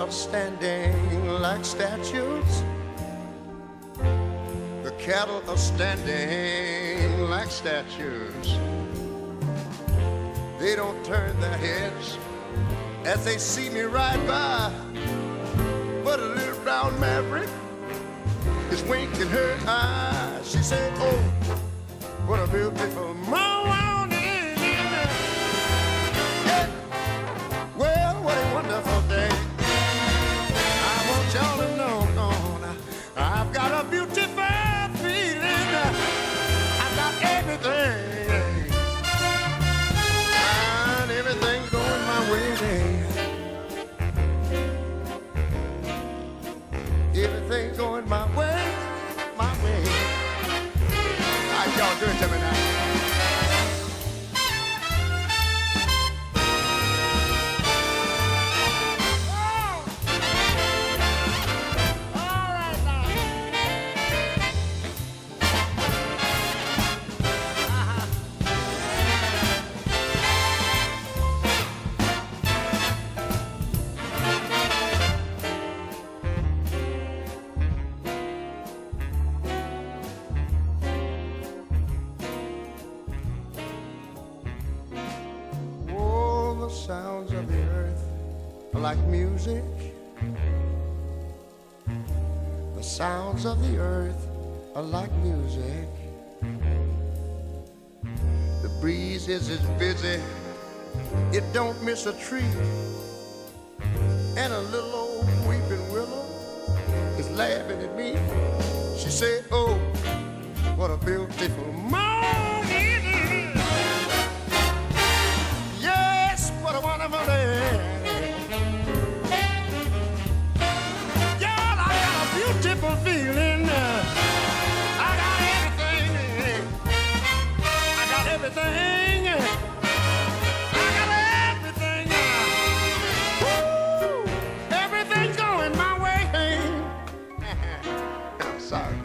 are standing like statues. The cattle are standing like statues. They don't turn their heads as they see me ride by. But a little brown maverick is winking her eyes. She said, oh, what a beautiful morning. Yeah. Well, what a wonderful day. I want y'all to know, no, I've got a beautiful feeling. I've got everything. And everything's going my way. Everything's going my way, my way. All right, y'all, do it to me now. Sounds of the earth are like music. The sounds of the earth are like music. The breeze is as busy, it don't miss a tree. And a little old weeping willow is laughing at me. She said, oh, what a beautiful morning. What a wonderful day. Y'all, I got a beautiful feeling. I got everything. I got everything. I got everything. Woo! Everything's going my way. I'm sorry,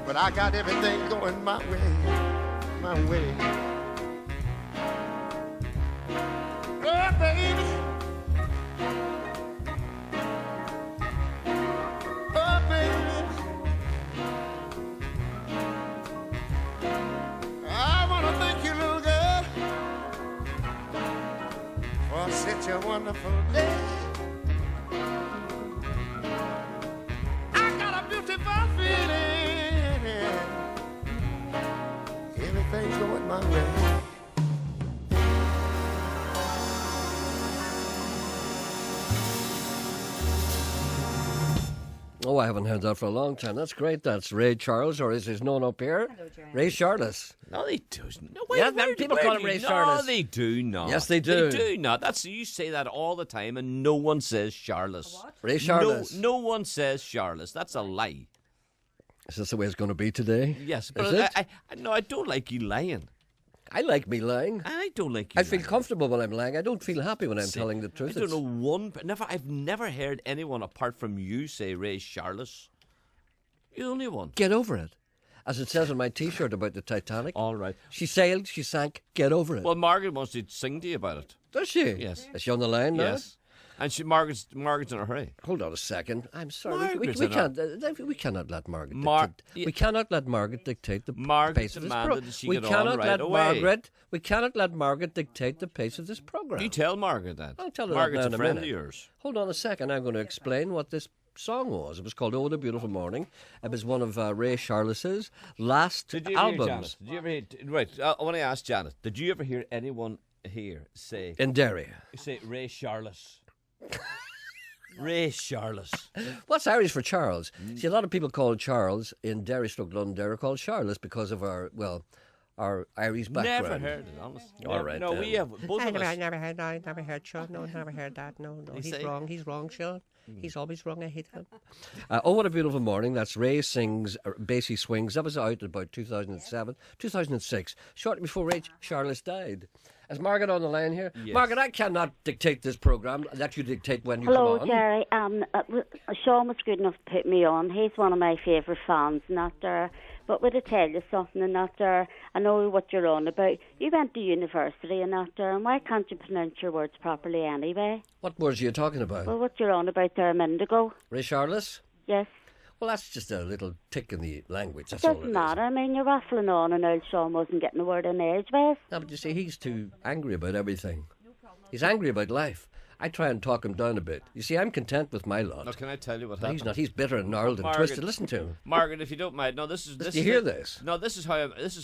but I got everything going my way. My way. Oh, baby. Oh, baby. I want to thank you, little girl, for such a wonderful day. I got a beautiful feeling. Everything's going my way. Oh, I haven't heard that for a long time. That's great. That's Ray Charles, or is his known up here? Hello, Gerry. Ray Charles. No, they do. No, Yeah, people call him Ray Charles. No, they do not. Yes, they do. They do not. That's you say that all the time, and no one says Charles. What? Ray Charles. No one says Charles. That's a lie. Is this the way it's going to be today? Yes, Is but it? I don't like you lying. I like me lying. I don't like you. I feel lying. comfortable when I'm lying. I don't feel happy when I'm See, telling the truth. I don't know I've never heard anyone apart from you say Ray Charles. You're the only one. Get over it. As it says on my T-shirt about the Titanic. All right. She sailed, she sank, get over it. Well, Margaret wants to sing to you about it. Does she? Yes. Is she on the line now? Yes. And Margaret's in a hurry. Hold on a second. I'm sorry. Margaret's We in can't. We cannot let Margaret. Yeah. We cannot let Margaret dictate the Margaret pace of this demanded program. that she get on right away. We cannot let Margaret dictate the pace of this program. You tell Margaret that. I'll tell her Margaret's that now a in a friend of minute. yours. Hold on a second. I'm going to explain what this song was. It was called "Oh, the Beautiful Morning." It was one of Ray Charles's last Did you ever hear albums. Janet? Did you ever hear? Right. I want to ask Janet. Did you ever hear anyone here say In Derry. Ray Charles? Ray Charles. What's Irish for Charles? See, a lot of people call Charles in Derry, London, they're called Charles because of our Irish background. Never heard it, honestly. All right, No, then. we have both of us. never heard Sean. No, never heard that. No, You he's say? wrong. He's wrong, Sean. He's always wrong. I hate him. Oh, What a Beautiful Morning. That's Ray Sings, Basie Swings. That was out about 2007, 2006, shortly before Ray Charles died. Is Margaret on the line here? Yes. Margaret, I cannot dictate this programme. Let you dictate when you Hello, come on. Gerry. Sean was good enough to put me on. He's one of my favourite fans, and after But would I tell you something and that there, I know what you're on about. You went to university and that there, and why can't you pronounce your words properly anyway? What words are you talking about? Well, what you're on about there a minute ago. Ray Charles? Yes. Well, that's just a little tick in the language. That's all it Doesn't is. matter. I mean, you're waffling on and old Sean wasn't getting a word in edgeways. No, but you see, he's too angry about everything. He's angry about life. I try and talk him down a bit. You see, I'm content with my lot. Now, can I tell you what But happened? he's not. He's bitter and gnarled and Margaret. twisted. Listen to him. Margaret, if you don't mind, no, this is. Do This you is hear the- this? No, this is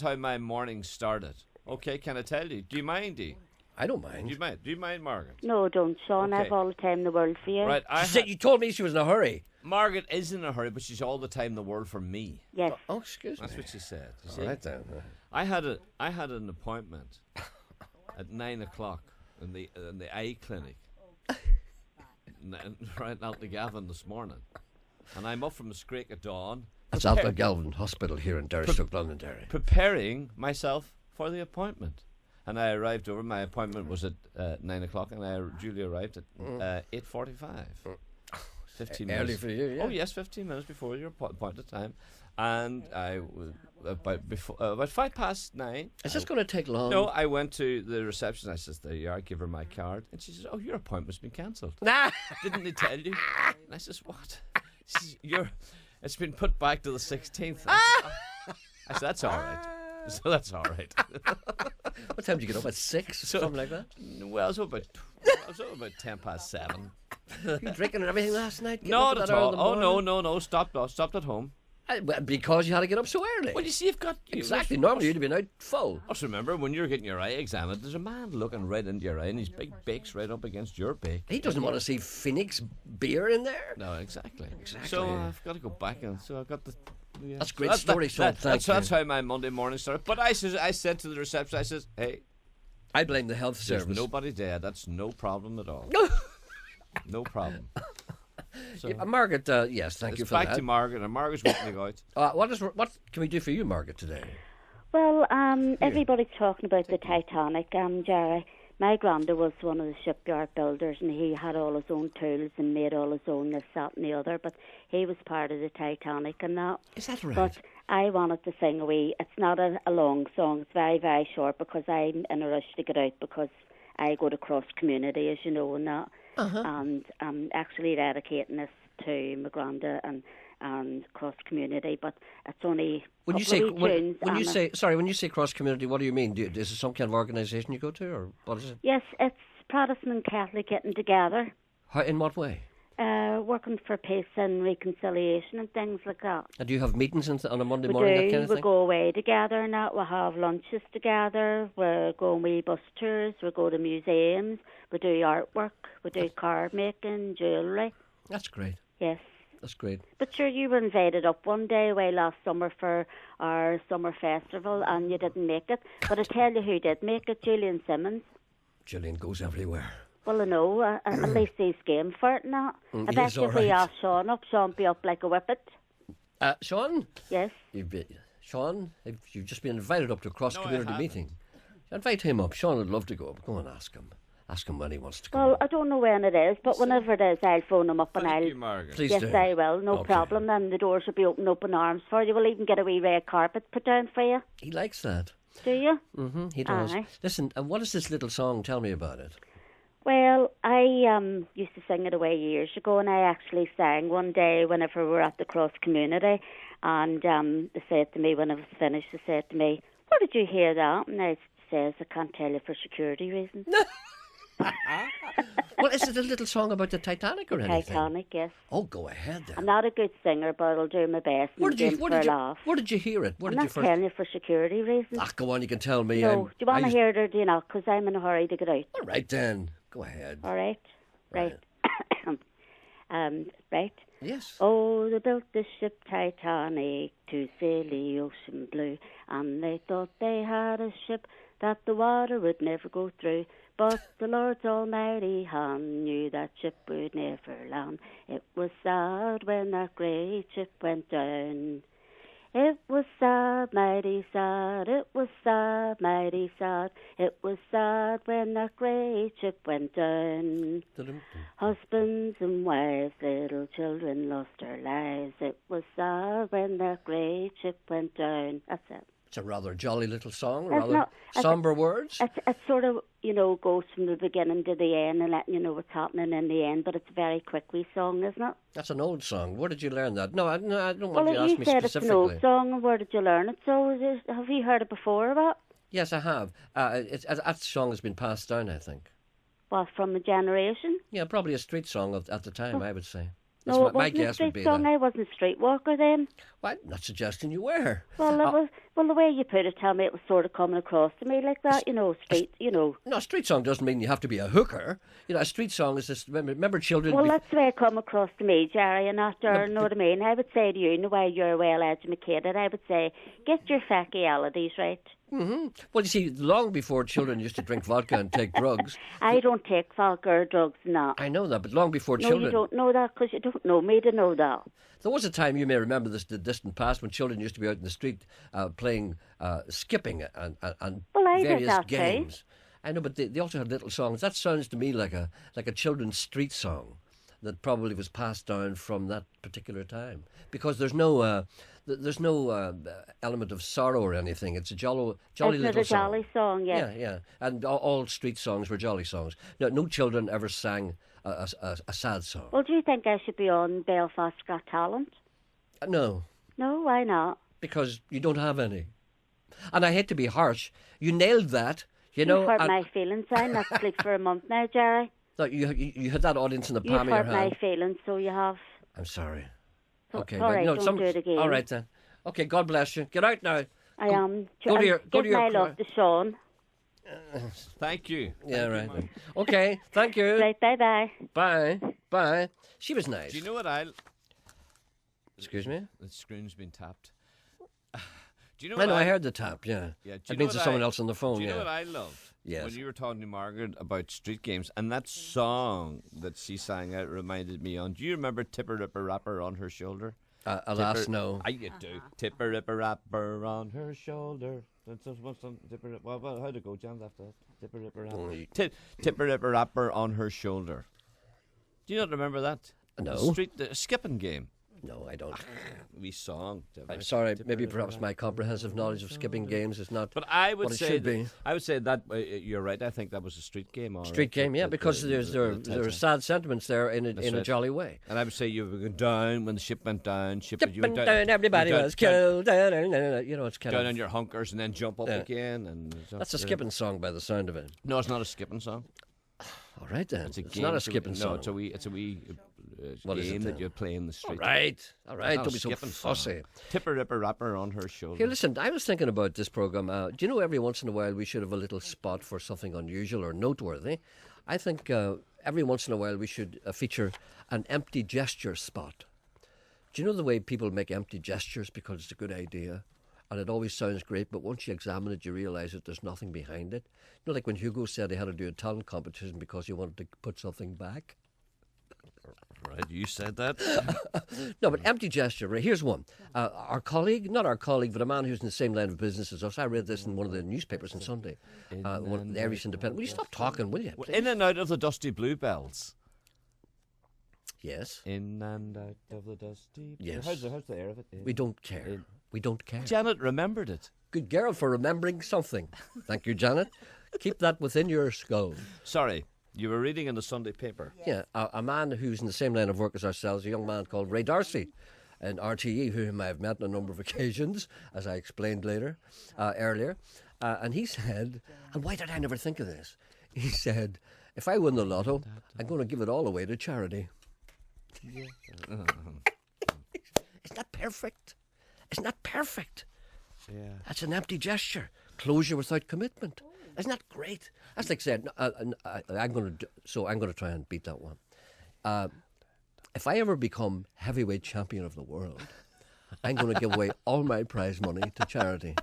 how my morning started. Okay, can I tell you? Do you mind, Dee? I don't Do mind. you mind? Do you mind, Margaret? No, don't, Sean. Okay. I've all the time in the world for you. Right, She said you told me she was in a hurry. Margaret is in a hurry, but she's all the time in the world for me. Yes. Oh, excuse me. That's what she said. You see? All right then. I had an appointment at 9 o'clock in the eye clinic, right out the Gavin this morning, and I'm up from the screak at dawn. That's Alpha Galvin Hospital here in Derrystoke, Londonderry. Preparing myself for the appointment. And I arrived over. My appointment was at 9 o'clock, and I duly arrived at 8:45. 15 Early minutes. for you, yeah. Oh yes, 15 minutes before your appointed time, and I was about 9:05. Is this going to take long? No, I went to the reception. I says, "There you are." I give her my card, and she says, "Oh, your appointment's been cancelled." Nah. Didn't they tell you? And I says, "What?" She says, it's been put back to the 16th. I said, "That's all right." So that's all right. What time did you get up? At 6? Something like that? Well, I was up about 7:10. You drinking and everything last night? Getting Not up at that hour all. in the Oh morning? no! Stopped at home. Well, because you had to get up so early. Well, you see, you've got Exactly. Normally you'd have been out full. Just remember, when you're getting your eye examined, there's a man looking right into your eye, and his big beak's right up against your beak. He doesn't want to see Phoenix beer in there. No, exactly. Exactly. So I've got to go back, and so I've got the. Yeah. That's a great story, Sean. Thank That's you. how my Monday morning started. But I said to the reception, I says, "Hey, I blame the health there's service. nobody dead. That's no problem at all. No problem." So Yeah, Margaret, yes, thank you it's for back that. to Margaret, and Margaret's waiting to go out. What can we do for you, Margaret, today? Well, everybody's talking about the Titanic, Gerry. My granda was one of the shipyard builders, and he had all his own tools and made all his own this, that, and the other. But he was part of the Titanic and that. Is that right? But I wanted to sing a wee. It's not a long song. It's very, very short because I'm in a rush to get out because I go to cross community, as you know, and that. And I'm actually dedicating this to my granda and cross community. But it's only When you couple say of wee tunes when you say cross community, what do you mean? Is it some kind of organisation you go to, or what is it? Yes, it's Protestant and Catholic getting together, How, in what way? working for peace and reconciliation and things like that. And do you have meetings on a Monday We morning? do. That kind of We thing. go away together and that. We have lunches together. We go on wee bus tours. We go to museums. We do artwork. We do card making, jewellery. That's great. Yes. That's great. But sure, you were invited up one day away last summer for our summer festival and you didn't make it. But I tell you who did make it, Julian Simmons. Gillian goes everywhere. Well, I know, at least he's game for it now. I he bet is you all if we right. ask Sean up, Sean be up like a whippet. Sean, Yes. Sean, you've just been invited up to a cross No, I community haven't. meeting. Invite him up. Sean would love to go up. Go and ask him. Ask him when he wants to come. Well, I don't know when it is, but whenever it is, I'll phone him up and Thank I'll... you, Margaret. Please Yes, do. I will. No Okay. problem. Then the doors will be open arms for you. We'll even get a wee red carpet put down for you. He likes that. Do you? He does. Aye. Listen, what is this little song? Tell me about it. Well, I used to sing it away years ago, and I actually sang one day whenever we were at the cross community, and they said to me when I was finished, they said to me, "Where did you hear that?" And I says, "I can't tell you for security reasons." Well, is it a little song about the Titanic or anything? Titanic, yes. Oh, go ahead then. I'm not a good singer, but I'll do my best. Where and did you? do it Where for did a you? laugh. Where did you hear it? Where I'm did you not first? telling you for security reasons. Ah, go on. You can tell me. No, do you want I to used- hear it or do you not? Because I'm in a hurry to get out. All right then. Go ahead. All right? Right. Right. Yes. Oh, they built the ship Titanic to sail the ocean blue, and they thought they had a ship that the water would never go through. But the Lord's almighty hand knew that ship would never land. It was sad when that great ship went down. It was sad, mighty sad, it was sad, mighty sad. It was sad when that great ship went down. Husbands and wives, little children lost their lives. It was sad when that great ship went down. That's it. It's a rather jolly little song, It's rather not- somber words. It sort of, goes from the beginning to the end and letting you know what's happening in the end, but it's a very quick wee song, isn't it? That's an old song. Where did you learn that? No, I don't want Well, you to ask you me said it's an old specifically. song, and where did you learn it? So, have you heard it before about? Yes, I have. That song has been passed down, I think. Well, from a generation? Yeah, probably a street song at the time, I would say. That's No, what it my wasn't a guess would street be. song. That. I wasn't a streetwalker then. Well, I'm not suggesting you were. Well, it was. Well, the way you put it, tell me it was sort of coming across to me like that. Street. No, a street song doesn't mean you have to be a hooker. A street song is just remember children. Well, that's the way it come across to me, Gerry, and after, know what I mean? I would say to you, in the way you're well educated, I would say, get your factualities right. Mm-hmm. Well, you see, long before children used to drink vodka and take drugs. I don't take vodka or drugs now. I know that, but long before No, children. you don't know that because you don't know me to know that. There was a time, you may remember this, the distant past, when children used to be out in the street playing skipping and Well, I did various that too. games. I know, but they also had little songs. That sounds to me like a children's street song that probably was passed down from that particular time, because there's no element of sorrow or anything. It's a jolly Isn't little it a jolly song? Yes. Yeah. And all street songs were jolly songs. No children ever sang a sad song. Well, do you think I should be on Belfast Got Talent? No. No, why not? Because you don't have any. And I hate to be harsh. You nailed that, you know. You've hurt and- my feelings. I'm not asleep for a month now, Gerry. No, you had that audience in the You've palm of your hurt my hand. feelings, so you have. I'm sorry. So- Okay, all right, no, don't do it again. All right then. Okay, God bless you. Get out now. I am. go to your- go Give to your my love to Sean. Thank you. Yeah, right. Okay, thank you. Right, bye-bye. Bye. She was nice. Do you know what I? Excuse me. The screen's been tapped. Do you know I what know. I heard the tap. Yeah. Yeah. Do you That know means what there's someone I- else on the phone. Do you yeah. know what I loved? Yes. When you were talking to Margaret about street games, and that song that she sang out reminded me on. Do you remember Tipper Ripper Rapper on her shoulder? Alas, no. I you do. Tipper Ripper Rapper on her shoulder. That's just what's on Tipper. Well, how'd it go, John? After that, Tipper Ripper Rapper. Only- Tipper Ripper Rapper on her shoulder. Do you not remember that? No. The skipping game. No, I don't. We song. I'm sorry. Maybe perhaps my comprehensive knowledge of skipping games is not. But I would what it say should be. I would say that you're right. I think that was a street game. All Street right. game, yeah, because there are sad sentiments there in a right. jolly way. And I would say you were going down when the ship went down. You Dip went and down, everybody down- was killed. You know, it's kind Down of. on your hunkers and then jump up Yeah. again. And That's a skipping song by the sound of it. No, it's not a skipping song. All right then. It's a It's game. not a to- skipping song. No, it's a wee What is it game then? that you play in the street. All right. It's not Don't a be so skipping song. fussy. Tipper Ripper Rapper on her shoulder. Here, listen. I was thinking about this program. Do you know every once in a while we should have a little spot for something unusual or noteworthy? I think every once in a while we should feature an empty gesture spot. Do you know the way people make empty gestures because it's a good idea? And it always sounds great, but once you examine it, you realise that there's nothing behind it. You know, like when Hugo said he had to do a talent competition because he wanted to put something back. Right, you said that. No, but empty gesture. Right, here's one. Our colleague, not our colleague, but a man who's in the same line of business as us. I read this in one of the newspapers on Sunday. One, the Irish Independent. Will you stop talking, will you? please? In and out of the dusty bluebells. Yes. In and out of the dusty. Yes. How's the air of it? We don't care. We don't care. Janet remembered it. Good girl for remembering something. Thank you, Janet. Keep that within your skull. Sorry, you were reading in the Sunday paper. Yeah, a man who's in the same line of work as ourselves, a young man called Ray Darcy, an RTE, whom I've met on a number of occasions, as I explained earlier. And he said, and why did I never think of this? He said, if I win the lotto, I'm going to give it all away to charity. Isn't that perfect? Isn't that perfect? Yeah. That's an empty gesture. Closure without commitment. Isn't that great? That's like saying, I'm going to try and beat that one. If I ever become heavyweight champion of the world, I'm going to give away all my prize money to charity.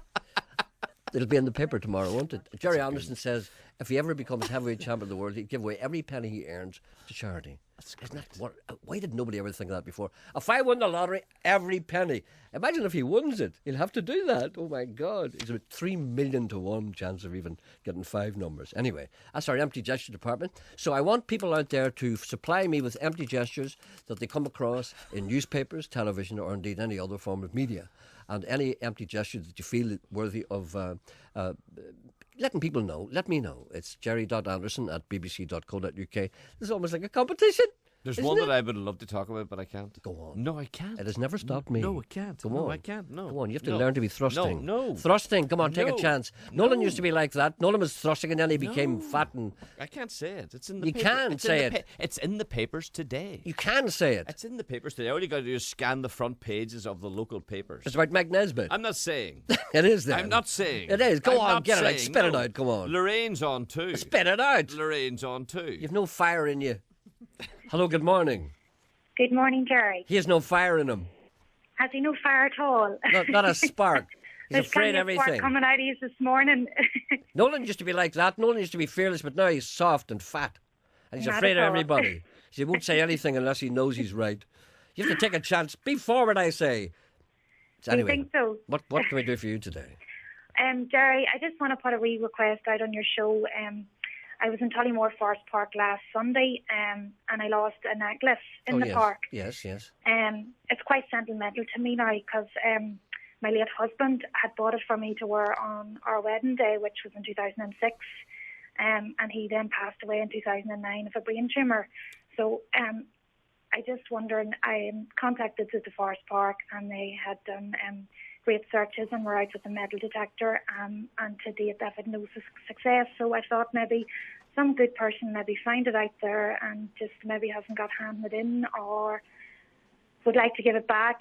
It'll be in the paper tomorrow, won't it? Jerry Anderson says if he ever becomes heavyweight champion of the world, he'd give away every penny he earns to charity. Isn't that what? Why did nobody ever think of that before? If I won the lottery, every penny. Imagine if he wins it. He'll have to do that. Oh my God! It's about 3 million to 1 chance of even getting 5 numbers. Anyway, that's our empty gesture department. So I want people out there to supply me with empty gestures that they come across in newspapers, television, or indeed any other form of media, and any empty gesture that you feel worthy of. Letting people know, let me know. It's jerry.anderson@bbc.co.uk. This is almost like a competition. There's isn't one it? that I would love to talk about, but I can't. Go on. No, I can't. It has never stopped me. No, I can't. Come No, on. I can't. No. Come on, you have to No. learn to be thrusting. No. Thrusting, come on, take a No. chance. No. Nolan used to be like that. Nolan was thrusting and then he became fat and... I can't say it. It's in the You paper. can It's say in the it. It's in the papers today. You can say it. It's in the papers today. All you got to do is scan the front pages of the local papers. It's about Meg Nesbitt. I'm not saying. It is then. I'm not saying. It is. Go I'm on, not get it out. saying, Spit it no. out, come on. Lorraine's on too. Spit it out. Lorraine's on too. You've no fire in you. Hello, good morning. Good morning, Gerry. He has no fire in him. Has he no fire at all? Not a spark. He's There's afraid of plenty of spark everything. coming out of you this morning. Nolan used to be like that. Nolan used to be fearless, but now he's soft and fat. And he's Not afraid at of all. everybody. He won't say anything unless he knows he's right. You have to take a chance. Be forward, I say. So Do you anyway, think so? what can we do for you today? Gerry, I just want to put a wee request out on your show. I was in Tullymore Forest Park last Sunday, and I lost a necklace in the yes. park. Yes, yes. It's quite sentimental to me now because my late husband had bought it for me to wear on our wedding day, which was in 2006. And he then passed away in 2009 of a brain tumour. So I just wondering, I contacted the Forest Park and they had done great searches and were out with a metal detector, and to date they've had no success. So I thought maybe some good person maybe found it out there and just maybe hasn't got handed in or would like to give it back.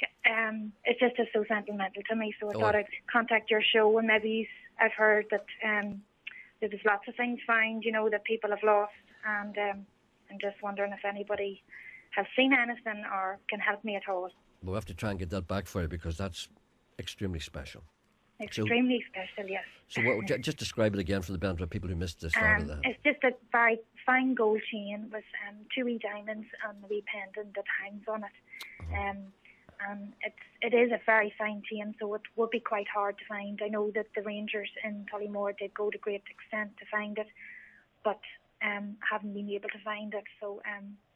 It's just so sentimental to me, so I thought I'd contact your show, and maybe I've heard that there was lots of things found, that people have lost, and I'm just wondering if anybody has seen anything or can help me at all. We'll have to try and get that back for you because that's extremely special. Extremely special, yes. So just describe it again for the benefit of people who missed the start of that. It's just a very fine gold chain with 2 wee diamonds and a wee pendant that hangs on it. And it is a very fine chain, so it would be quite hard to find. I know that the rangers in Tullymore did go to great extent to find it, but haven't been able to find it. So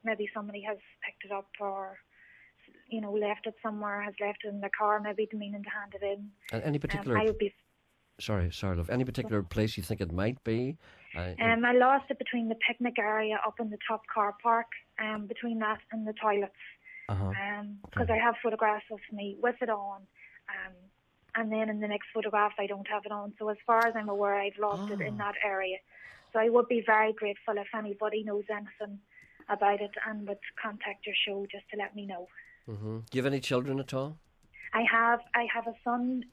maybe somebody has picked it up or left it somewhere, has left it in the car, maybe meaning to hand it in. And any particular... I would be... Sorry, love. Any particular place you think it might be? I lost it between the picnic area up in the top car park, between that and the toilets. Because I have photographs of me with it on, and then in the next photograph I don't have it on. So as far as I'm aware, I've lost it in that area. So I would be very grateful if anybody knows anything about it and would contact your show just to let me know. Mm-hmm. Do you have any children at all? I have a son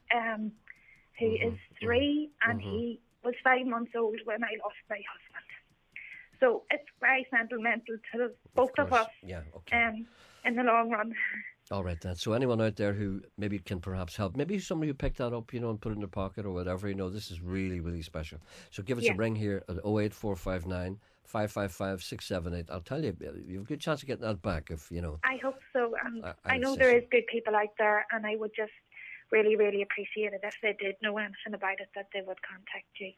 who is 3, and he was 5 months old when I lost my husband. So it's very sentimental to both of us. Yeah, okay. In the long run. All right, then. So anyone out there who maybe can perhaps help, maybe somebody who picked that up, and put it in their pocket or whatever, this is really, really special. So give us a ring here at 08459 555 678. I'll tell you, you have a good chance of getting that back if, I hope so. I know there is good people out there, and I would just really, really appreciate it if they did know anything about it, that they would contact you.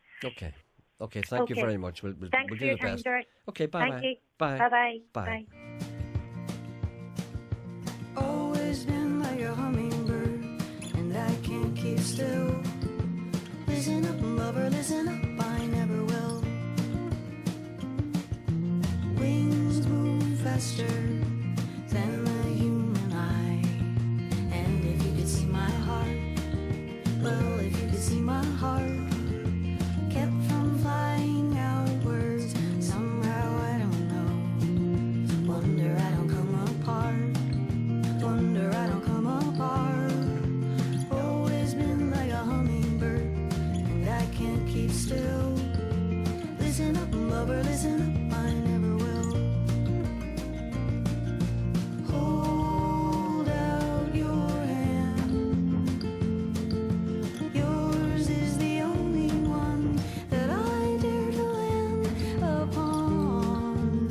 Okay, thank you very much. We'll Thanks do for your the time, best. Gerry. Okay, bye-bye. Thank you. Bye. Bye-bye. Bye. Always been like a hummingbird, and I can't keep still. Listen up, lover, listen up, I never will. Wings move faster than the human eye, and if you could see my heart, well, if you could see my heart, kept from flying outwards, somehow I don't know. Wonder I don't come apart. Wonder I don't come apart. Always been like a hummingbird, and I can't keep still. Listen up, lover, listen up, I never will. Hold out your hand. Yours is the only one that I dare to land upon.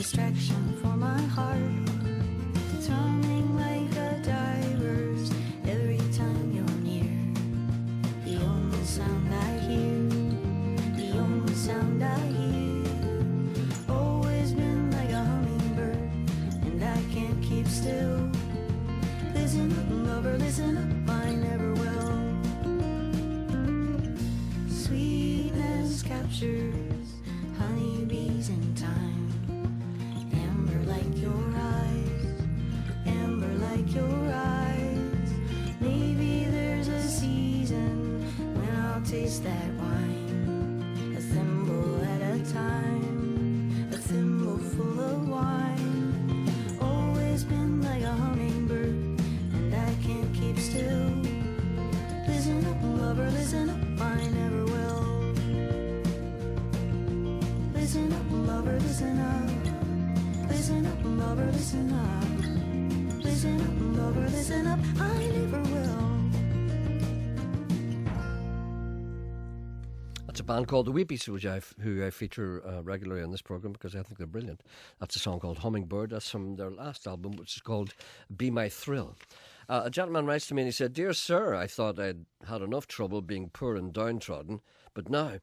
distraction for my heart. Thrumming like a diver's every time you're near. The only sound I hear, the only sound I hear. Always been like a hummingbird, and I can't keep still. Listen up, lover, listen up, I never will. Sweetness captures honeybees in time. Amber like your eyes, amber like your eyes. Maybe there's a season when I'll taste that wine. A thimble at a time, a thimble full of wine. Always been like a hummingbird, and I can't keep still. Listen up, lover, listen up, I never will. Listen up, lover, listen up. Listen up, lover, listen up. Listen up, lover, listen up, I never will. That's a band called the Weepies, who I feature regularly on this programme because I think they're brilliant. That's a song called Hummingbird. That's from their last album, which is called Be My Thrill. A gentleman writes to me and he said, "Dear sir, I thought I'd had enough trouble being poor and downtrodden, but now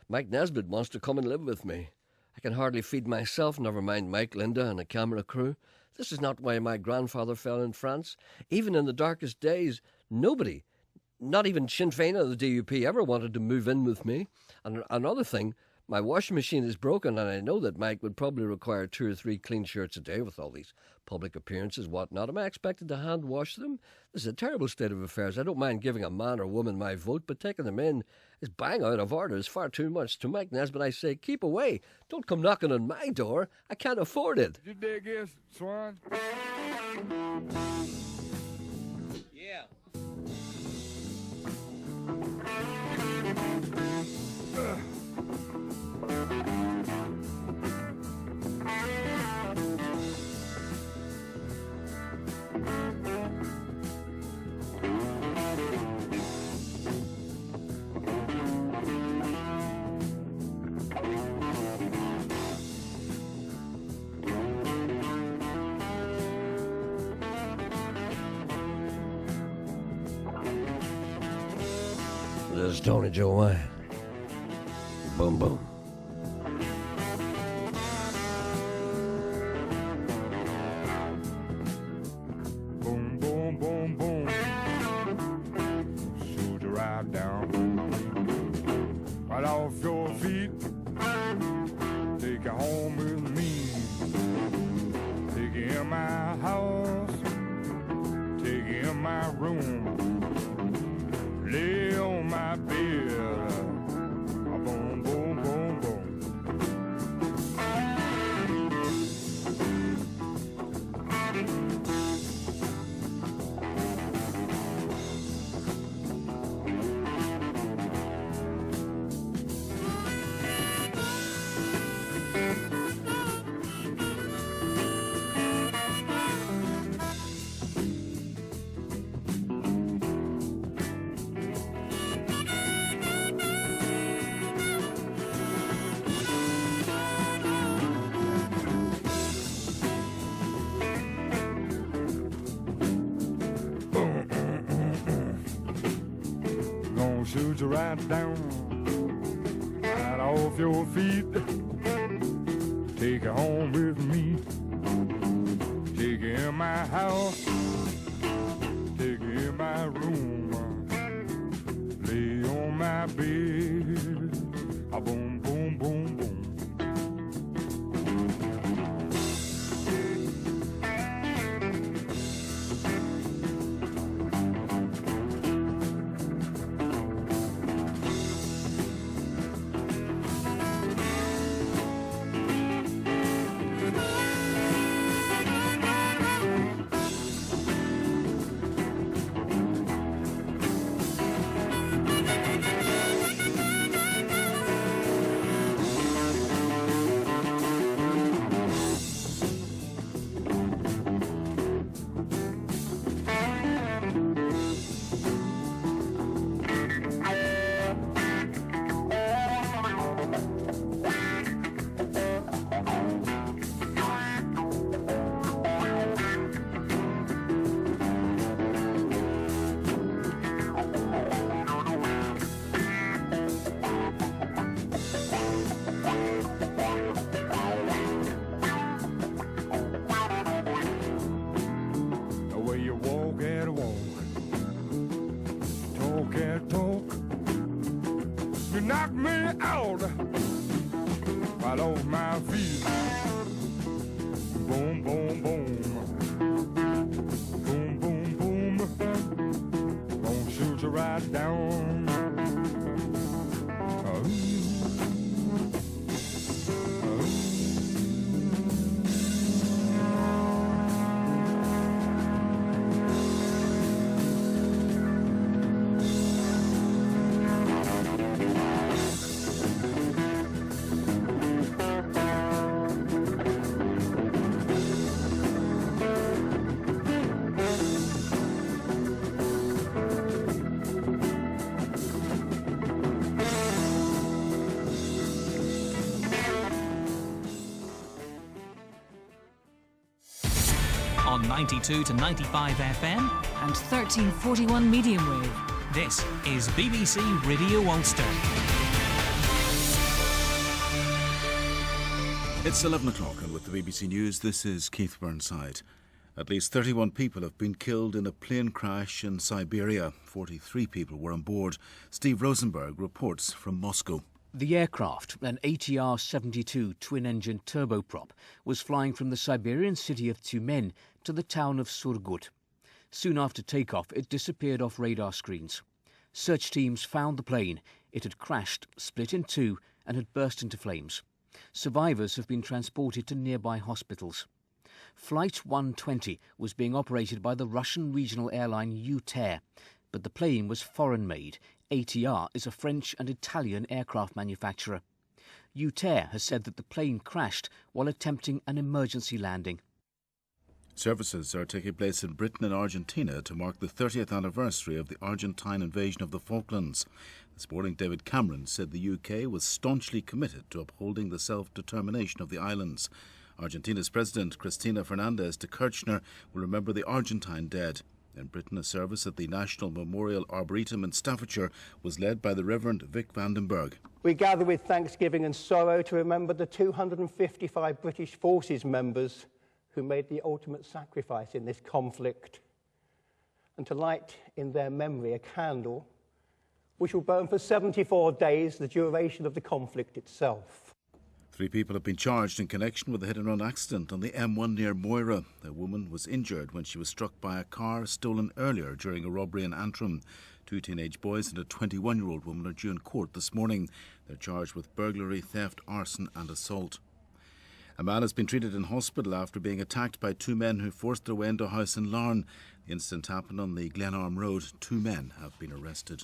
Mike Nesbitt wants to come and live with me. I can hardly feed myself, never mind Mike, Linda and a camera crew. This is not why my grandfather fell in France. Even in the darkest days, nobody, not even Sinn Féin or the DUP, ever wanted to move in with me. And another thing, my washing machine is broken, and I know that Mike would probably require 2 or 3 clean shirts a day with all these public appearances, whatnot. Am I expected to hand wash them? This is a terrible state of affairs. I don't mind giving a man or woman my vote, but taking them in is bang out of order. It's far too much. To Mike Nesbitt, I say, keep away. Don't come knocking on my door. I can't afford it." You dig this, Swan? Yeah. This is Tony Joe White. Boom, boom. Boom, boom, boom, boom. Shoot you right down. Right off your feet. Take you home with me. Take you in my house. Take you in my room. Lay on my bed. Boom, boom, boom, boom. Shoot you right down, right off your feet. Take you home with me. Take you in my house. Take you in my room. Lay on my bed. A boom, boom, boom, boom. out right off my feet. Boom, boom, boom. Boom, boom, boom. Gonna shoot you right down. On 92 to 95 FM and 1341 medium wave. This is BBC Radio Ulster. It's 11 o'clock, and with the BBC News, this is Keith Burnside. At least 31 people have been killed in a plane crash in Siberia. 43 people were on board. Steve Rosenberg reports from Moscow. The aircraft, an ATR-72 twin-engine turboprop, was flying from the Siberian city of Tyumen to the town of Surgut. Soon after takeoff, it disappeared off radar screens. Search teams found the plane. It had crashed, split in two, and had burst into flames. Survivors have been transported to nearby hospitals. Flight 120 was being operated by the Russian regional airline UTair, but the plane was foreign-made. ATR is a French and Italian aircraft manufacturer. UTair has said that the plane crashed while attempting an emergency landing. Services are taking place in Britain and Argentina to mark the 30th anniversary of the Argentine invasion of the Falklands. This morning, David Cameron said the UK was staunchly committed to upholding the self-determination of the islands. Argentina's President Cristina Fernández de Kirchner will remember the Argentine dead. In Britain, a service at the National Memorial Arboretum in Staffordshire was led by the Reverend Vic Vandenberg. We gather with thanksgiving and sorrow to remember the 255 British Forces members who made the ultimate sacrifice in this conflict, and to light in their memory a candle which will burn for 74 days, the duration of the conflict itself. 3 people have been charged in connection with a hit-and-run accident on the M1 near Moira. A woman was injured when she was struck by a car stolen earlier during a robbery in Antrim. 2 teenage boys and a 21-year-old woman are due in court this morning. They're charged with burglary, theft, arson and assault. A man has been treated in hospital after being attacked by 2 men who forced their way into a house in Larne. The incident happened on the Glenarm Road. 2 men have been arrested.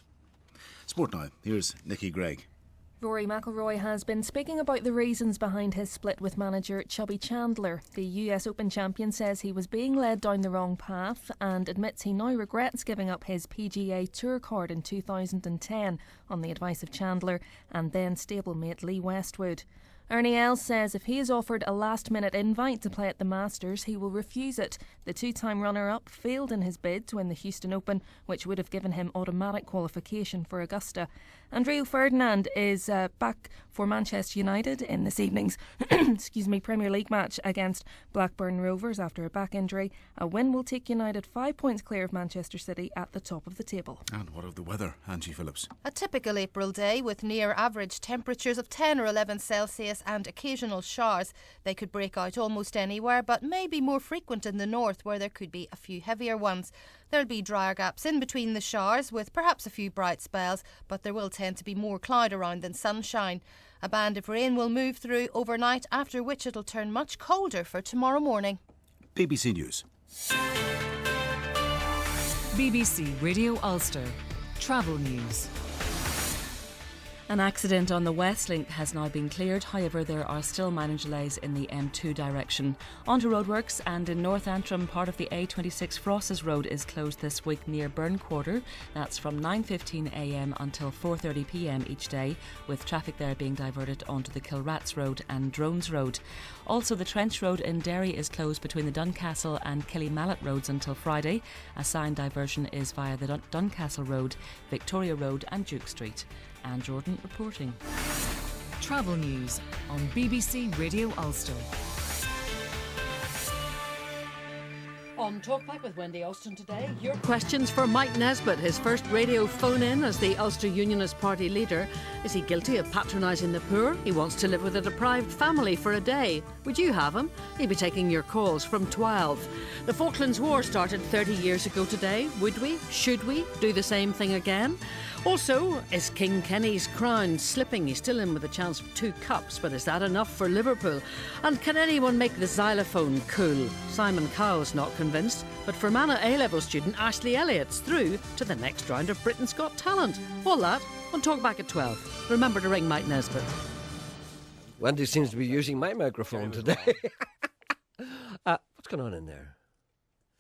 Sport now. Here's Nicky Gregg. Rory McIlroy has been speaking about the reasons behind his split with manager Chubby Chandler. The US Open champion says he was being led down the wrong path and admits he now regrets giving up his PGA Tour card in 2010 on the advice of Chandler and then stablemate Lee Westwood. Ernie Els says if he is offered a last-minute invite to play at the Masters, he will refuse it. The 2-time runner-up failed in his bid to win the Houston Open, which would have given him automatic qualification for Augusta. And Rio Ferdinand is back for Manchester United in this evening's Premier League match against Blackburn Rovers after a back injury. A win will take United 5 points clear of Manchester City at the top of the table. And what of the weather? Angie Phillips. A typical April day with near average temperatures of 10 or 11 Celsius and occasional showers. They could break out almost anywhere, but may be more frequent in the north where there could be a few heavier ones. There'll be drier gaps in between the showers with perhaps a few bright spells, but there will tend to be more cloud around than sunshine. A band of rain will move through overnight, after which it'll turn much colder for tomorrow morning. BBC News. BBC Radio Ulster. Travel news. An accident on the West Link has now been cleared, however there are still minor delays in the M2 direction. Onto roadworks, and in North Antrim part of the A26 Frosses Road is closed this week near Burn Quarter. That's from 9:15am until 4:30pm each day, with traffic there being diverted onto the Kilrats Road and Drones Road. Also the Trench Road in Derry is closed between the Duncastle and Killymallet Roads until Friday. A signed diversion is via the Duncastle Road, Victoria Road and Duke Street. Anne Jordan reporting. Travel news on BBC Radio Ulster. On Talkback with Wendy Austin today, your questions for Mike Nesbitt, his first radio phone-in as the Ulster Unionist Party leader. Is he guilty of patronising the poor? He wants to live with a deprived family for a day. Would you have him? He'll be taking your calls from 12. The Falklands War started 30 years ago today. Would we? Should we do the same thing again? Also, is King Kenny's crown slipping? He's still in with a chance of 2 cups, but is that enough for Liverpool? And can anyone make the xylophone cool? Simon Cowell's not convinced, but Fermanagh A-level student Ashley Elliott's through to the next round of Britain's Got Talent. All that on Talkback at 12. Remember to ring Mike Nesbitt. Wendy seems to be using my microphone today. What's going on in there?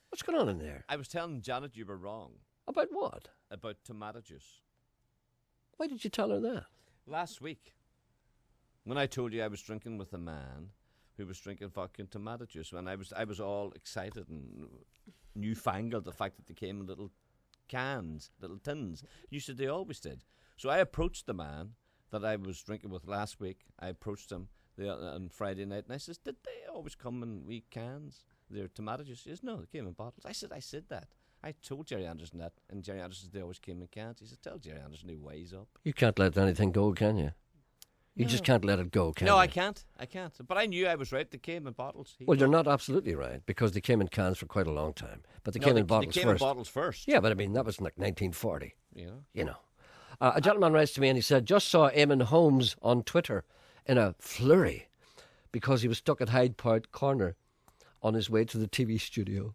What's going on in there? I was telling Janet you were wrong. About what? About tomato juice. Why did you tell her that? Last week, when I told you I was drinking with a man who was drinking fucking tomato juice, and I was all excited and newfangled the fact that they came in little cans, little tins. You said they always did. So I approached the man that I was drinking with last week. I approached him on Friday night, and I says, "Did they always come in wee cans? Their tomato juice?" He says, "No, they came in bottles." I said that. I told Gerry Anderson that, and Gerry Anderson said they always came in cans. He said, "Tell Gerry Anderson he weighs up." You can't let anything go, can you? You just can't let it go, can you? No, I can't. But I knew I was right. They came in bottles. Well, you're not absolutely right, because they came in cans for quite a long time. But they came in bottles first. They came in bottles first. Yeah, but I mean, that was in like 1940. Yeah. You know. A gentleman writes to me and he said, just saw Eamon Holmes on Twitter in a flurry because he was stuck at Hyde Park Corner on his way to the TV studio.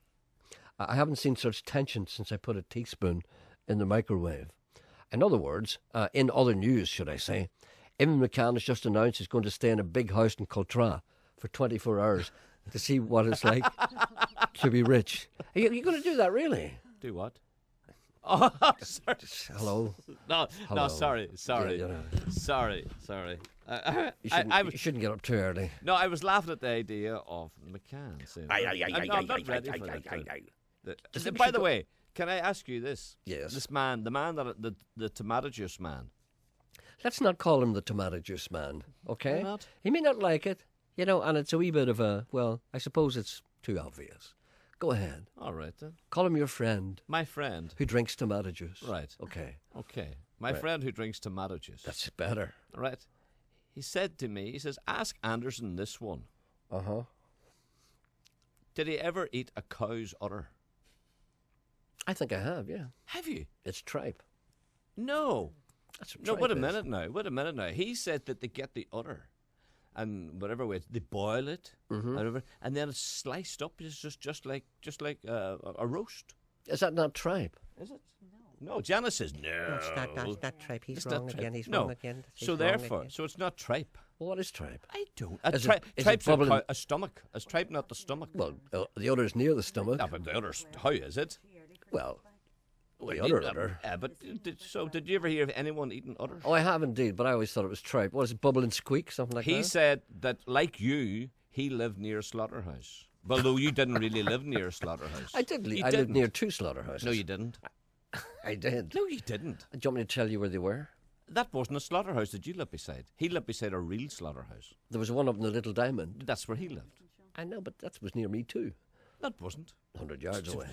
I haven't seen such tension since I put a teaspoon in the microwave. In other words, in other news, should I say, Eamon McCann has just announced he's going to stay in a big house in Cultra for 24 hours to see what it's like to be rich. Are you going to do that, really? Do what? Oh, sorry. Hello? No, Hello. no, sorry. Yeah, Sorry. You shouldn't get up too early. No, I was laughing at the idea of McCann saying, I'm not ready for that. By the way, can I ask you this? Yes. This man, the tomato juice man. Let's not call him the tomato juice man, okay? Why not? He may not like it, you know, and it's a wee bit of a, well, I suppose it's too obvious. Go ahead. All right, then. Call him your friend. My friend. Who drinks tomato juice. Right. Okay. My friend who drinks tomato juice. That's better. Right. He said to me, he says, ask Anderson this one. Uh-huh. Did he ever eat a cow's udder? I think I have, yeah. Have you? It's tripe. No. That's what No, tripe wait a is. minute now. He said that they get the udder. And whatever way, they boil it, whatever, and then it's sliced up. It's just like a roast. Is that not tripe? Is it? No. Janice says no. That's not tripe. He's It's wrong not again. tripe. He's No. wrong again. He's So wrong therefore, again. so it's not tripe. Well, what is tripe? I don't. Is it Tripe's bubbling? a stomach. Is tripe not the stomach? Well, the udder's near the stomach. No, but the udder's, how is it? Well, the Well, udder. But did you ever hear of anyone eating udders? Oh, I have indeed, but I always thought it was tripe. What is it, bubble and squeak, something like that? He said that, like you, he lived near a slaughterhouse. Although you didn't really live near a slaughterhouse. I did. You I lived didn't. near 2 slaughterhouses. No, you didn't. I did. No, you didn't. Do you want me to tell you where they were? That wasn't a slaughterhouse that you lived beside. He lived beside a real slaughterhouse. There was one up in the Little Diamond. That's where he lived. I know, but that was near me too. That wasn't. 100 yards away.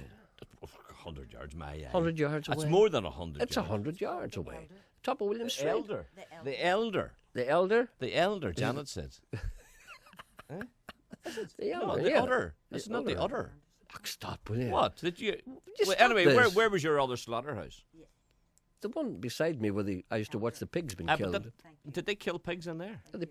100 yards, my eye. 100 yards away. That's more than 100 It's yards. 100 yards away. Top of William Street. The elder. The elder? The elder, Janet said. Eh? The elder, No, the yeah. udder. It's not the udder. Oh, stop, will you? What? Did you... Just Well, stop anyway, this. where was your other slaughterhouse? The one beside me where I used to watch the pigs being But killed. did they kill pigs in there? They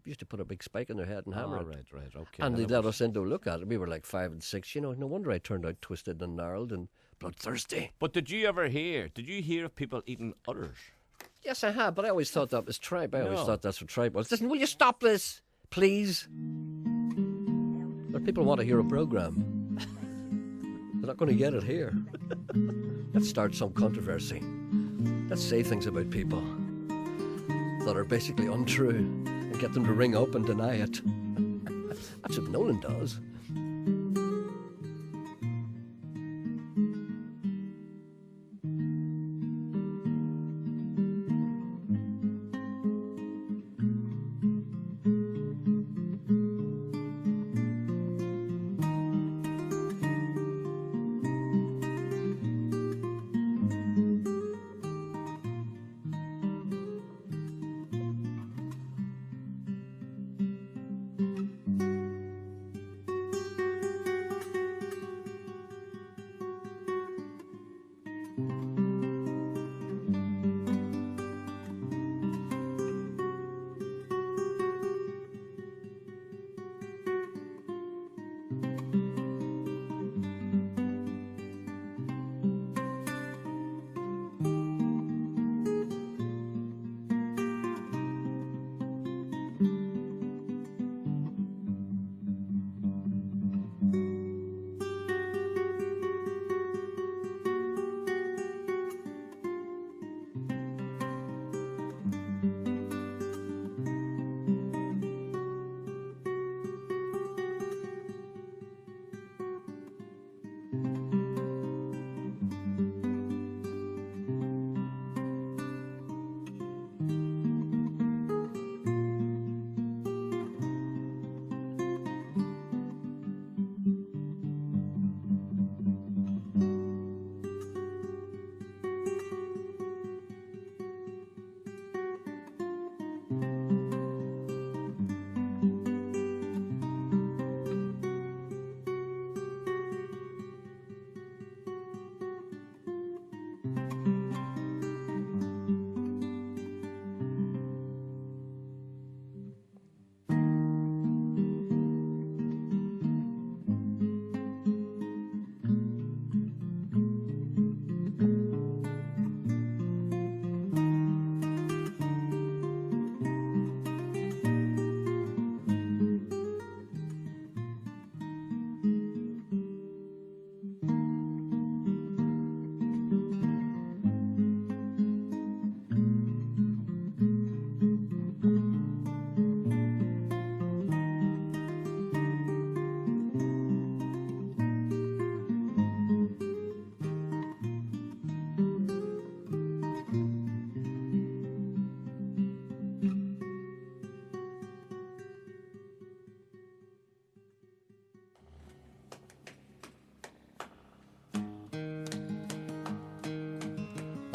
used to put a big spike in their head and hammer it. Right, okay. And Well, they it let was- us in to look at it. We were like 5 and 6. You know, no wonder I turned out twisted and gnarled and bloodthirsty. But did you hear of people eating udders? Yes, I have, but I always thought that was tripe. I always No. thought that's what tripe was. Listen, will you stop this, please? But people want to hear a program. They're not going to get it here. Let's start some controversy. Let's say things about people that are basically untrue and get them to ring up and deny it. That's what Nolan does.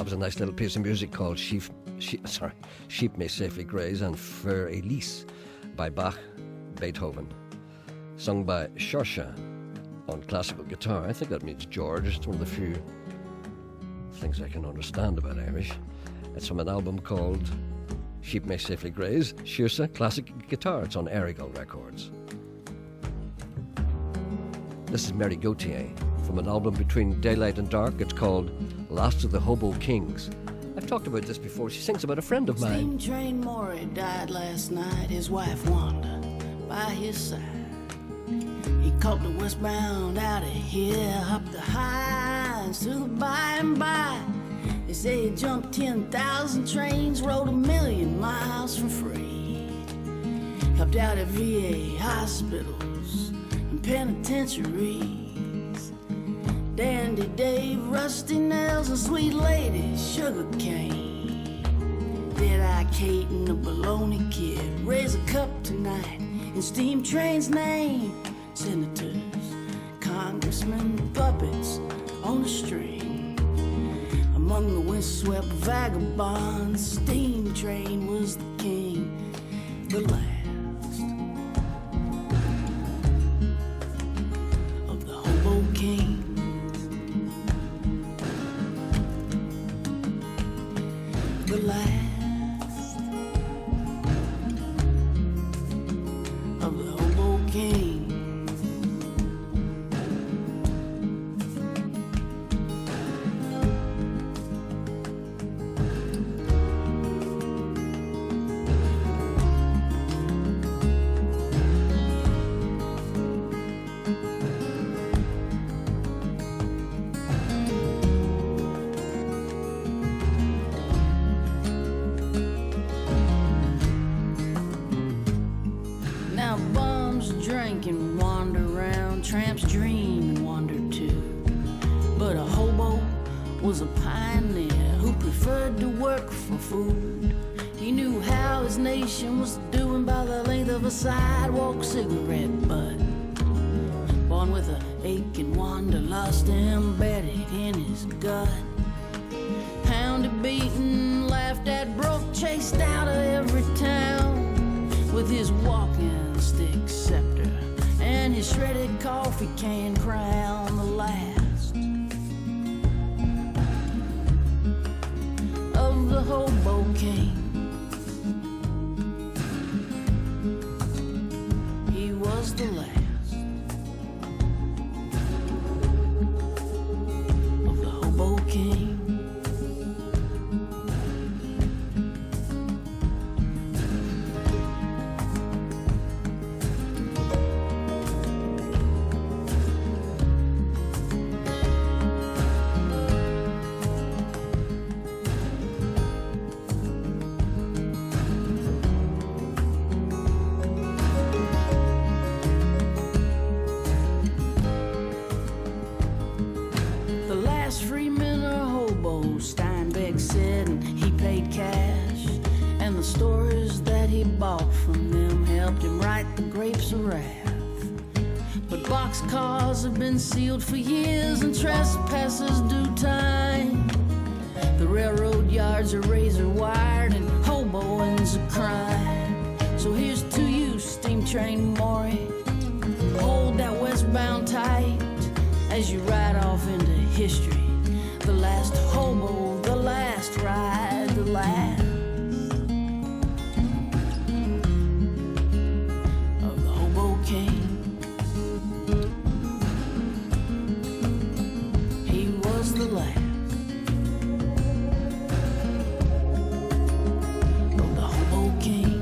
That was a nice little piece of music called Sheep May Safely Graze and Für Elise by Bach, Beethoven, sung by Shorsha on classical guitar. I think that means George. It's one of the few things I can understand about Irish. It's from an album called Sheep May Safely Graze, Shorsha Classic Guitar. It's on Erigal Records. This is Mary Gauthier from an album Between Daylight and Dark. It's called Last of the Hobo Kings. I've talked about this before. She sings about a friend of mine. Steam train Maury died last night. His wife Wanda by his side. He caught the westbound out of here, up the highs to the by and by. They say he jumped 10,000 trains, rode 1,000,000 miles for free. Helped out at VA hospitals and penitentiaries. Dandy Dave, Rusty Nails, and Sweet Lady Sugar Cane. Dead-Eye Kate and the Baloney Kid raise a cup tonight in Steam Train's name. Senators, congressmen, puppets on a string. Among the windswept vagabonds, Steam Train was the king, the last of the hobo kings. The last of the hobo kings. Now bums drink and wander around, tramps dream and wander too. But a hobo was a pioneer who preferred to work for food. He knew how his nation was doing by the length of a sidewalk cigarette butt. Born with an aching wanderlust embedded in his gut. Pounded, beaten, laughed at, broke, chased out of every town. With his walking stick scepter and his shredded coffee can crown, the last of the hobo king. He was the last of the hobo king. The last freemen are hobos, Steinbeck said, and he paid cash. And the stories that he bought from them helped him write The Grapes of Wrath. But boxcars have been sealed for years and trespassers do time. The railroad yards are razor wired and hoboing's a crime. So here's to you, Steam Train Maury. Hold that westbound tight as you ride off into history. The last hobo, the last ride, the last of the hobo king. He was the last of the hobo king.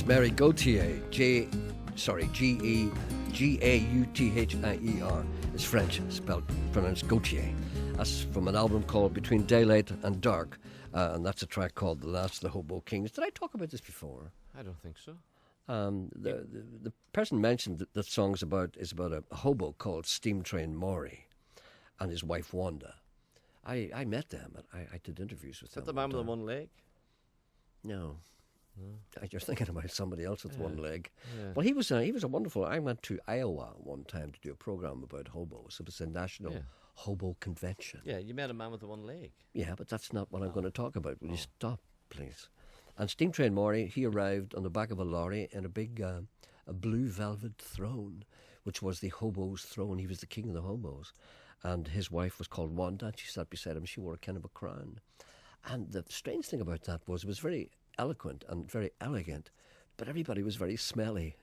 It's Mary Gauthier, Gauthier. It's French, pronounced Gauthier. That's from an album called Between Daylight and Dark, and that's a track called The Last of the Hobo Kings. Did I talk about this before? I don't think so. The person mentioned that the song's is about a hobo called Steam Train Maury and his wife Wanda. I met them. I did interviews with them. Is that the man with the one leg? No. You're thinking about somebody else with one leg. Yeah. Well, he was a wonderful. I went to Iowa one time to do a program about hobos. It was a national hobo convention. Yeah, you met a man with the one leg. Yeah, but that's not what I'm going to talk about. Will you stop, please? And Steam Train Maury, he arrived on the back of a lorry in a big a blue velvet throne, which was the hobo's throne. He was the king of the hobos. And his wife was called Wanda, and she sat beside him. She wore a kind of a crown. And the strange thing about that was it was very eloquent and very elegant, but everybody was very smelly.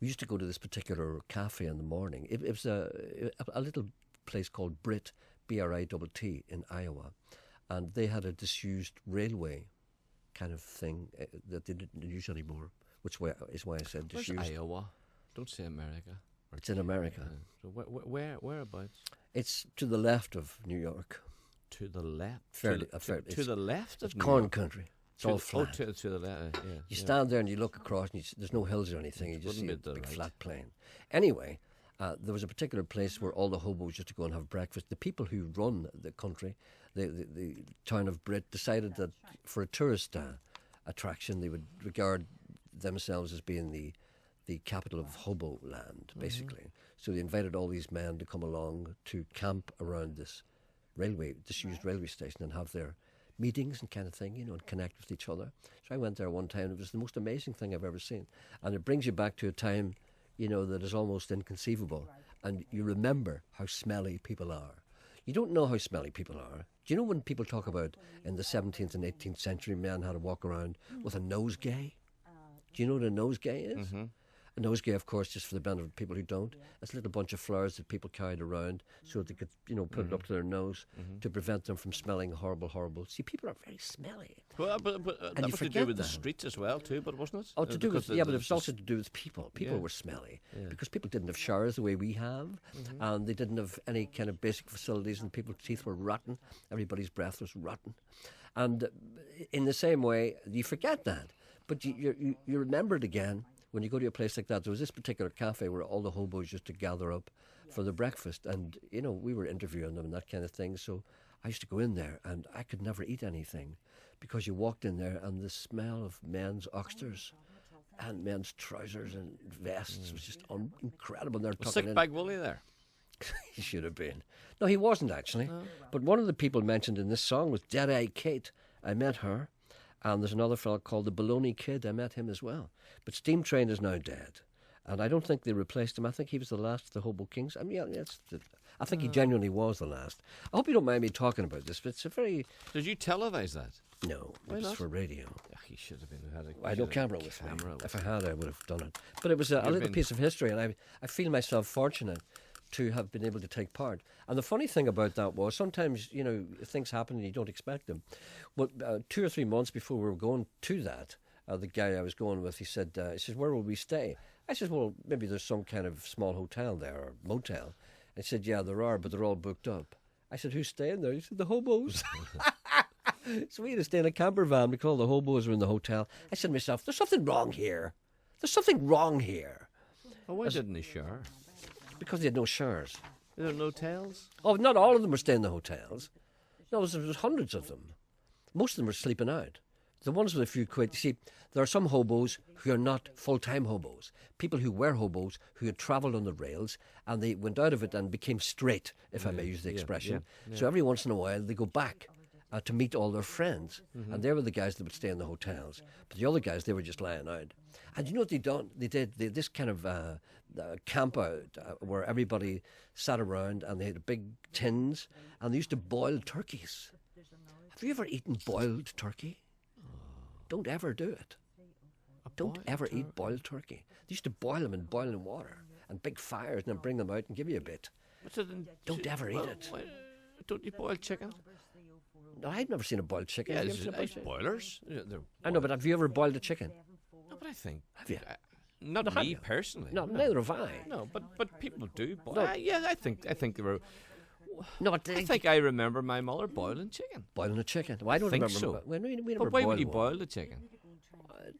We used to go to this particular cafe in the morning. It was a little place called Brit, BRITT, in Iowa, and they had a disused railway kind of thing that they didn't use anymore, which is why I said disused. Where's Iowa? Don't say America. It's in America. So whereabouts? It's to the left of New York. To the left? Fairly, to the left of It's New corn York? country. It's all flat. To the left, yeah. You stand there and you look across, and there's no hills or anything. You just see a big flat plain. Anyway, there was a particular place where all the hobos used to go and have breakfast. The people who run the country, the town of Brit, decided that for a tourist attraction, they would regard themselves as being the capital of hobo land, basically. So they invited all these men to come along to camp around this disused railway station and have their meetings and kind of thing, and connect with each other. So I went there one time. It was the most amazing thing I've ever seen. And it brings you back to a time, that is almost inconceivable. And you remember how smelly people are. You don't know how smelly people are. Do you know when people talk about in the 17th and 18th century, men had to walk around with a nosegay? Do you know what a nosegay is? Mm-hmm. A nosegay, of course, just for the benefit of people who don't, it's a little bunch of flowers that people carried around so that they could, put it up to their nose to prevent them from smelling horrible, horrible. See, people are very smelly. Well, but and that you was to forget do with the that. streets as well, too, but wasn't it? Oh, but it was also to do with people. People Yeah. were smelly Yeah. because people didn't have showers the way we have, and they didn't have any kind of basic facilities, and people's teeth were rotten. Everybody's breath was rotten. And in the same way, you forget that. But you remember it again when you go to a place like that. There was this particular cafe where all the hobos used to gather up for their breakfast, and we were interviewing them and that kind of thing. So I used to go in there, and I could never eat anything because you walked in there and the smell of men's oxters and men's trousers and vests was just incredible. They're Was tucking Sick in. Bag Wooly there? He should have been. No, he wasn't actually. But one of the people mentioned in this song was Dead-Eye Kate. I met her. And there's another fellow called the Baloney Kid. I met him as well. But Steam Train is now dead. And I don't think they replaced him. I think he was the last of the Hobo Kings. I mean, I think he genuinely was the last. I hope you don't mind me talking about this, but it's a very... Did you televise that? No, Why it was not? for radio. He should have been. I had no camera with me. If I had, I would have done it. But it was a little piece of history, and I feel myself fortunate to have been able to take part. And the funny thing about that was sometimes, things happen and you don't expect them. But 2 or 3 months before we were going to that, the guy I was going with, he said, where will we stay? I said, well, maybe there's some kind of small hotel there or motel. And he said, yeah, there are, but they're all booked up. I said, who's staying there? He said, the hobos. So we had to stay in a camper van because all the hobos were in the hotel. I said to myself, there's something wrong here. There's something wrong here. Well, why didn't he shower? Because they had no showers. There are no hotels? Oh, not all of them were staying in the hotels. No, there was hundreds of them. Most of them were sleeping out. The ones with a few quid. You see, there are some hobos who are not full-time hobos. People who were hobos who had travelled on the rails and they went out of it and became straight, if I may use the expression. So every once in a while they go back to meet all their friends. And they were the guys that would stay in the hotels. But the other guys, they were just lying out. And you know what they done? They did this kind of camp out where everybody sat around and they had big tins and they used to boil turkeys. Have you ever eaten boiled turkey? Don't ever do it. Don't ever eat boiled turkey. They used to boil them in boiling water and big fires and then bring them out and give you a bit. Don't ever eat it. Don't you boil chicken? No, I've never seen a boiled chicken. Yeah, Have you ever seen a boiled it's chicken? boilers. I know, but have you ever boiled a chicken? I think. Have you? Not No, have me you? personally. No, neither have I. No, but people do. Boil. No. Yeah, I think they were. No, I think I remember my mother boiling chicken. Boiling a chicken. Well, I don't think remember. so. When we But never why boiled would you one. boil the chicken?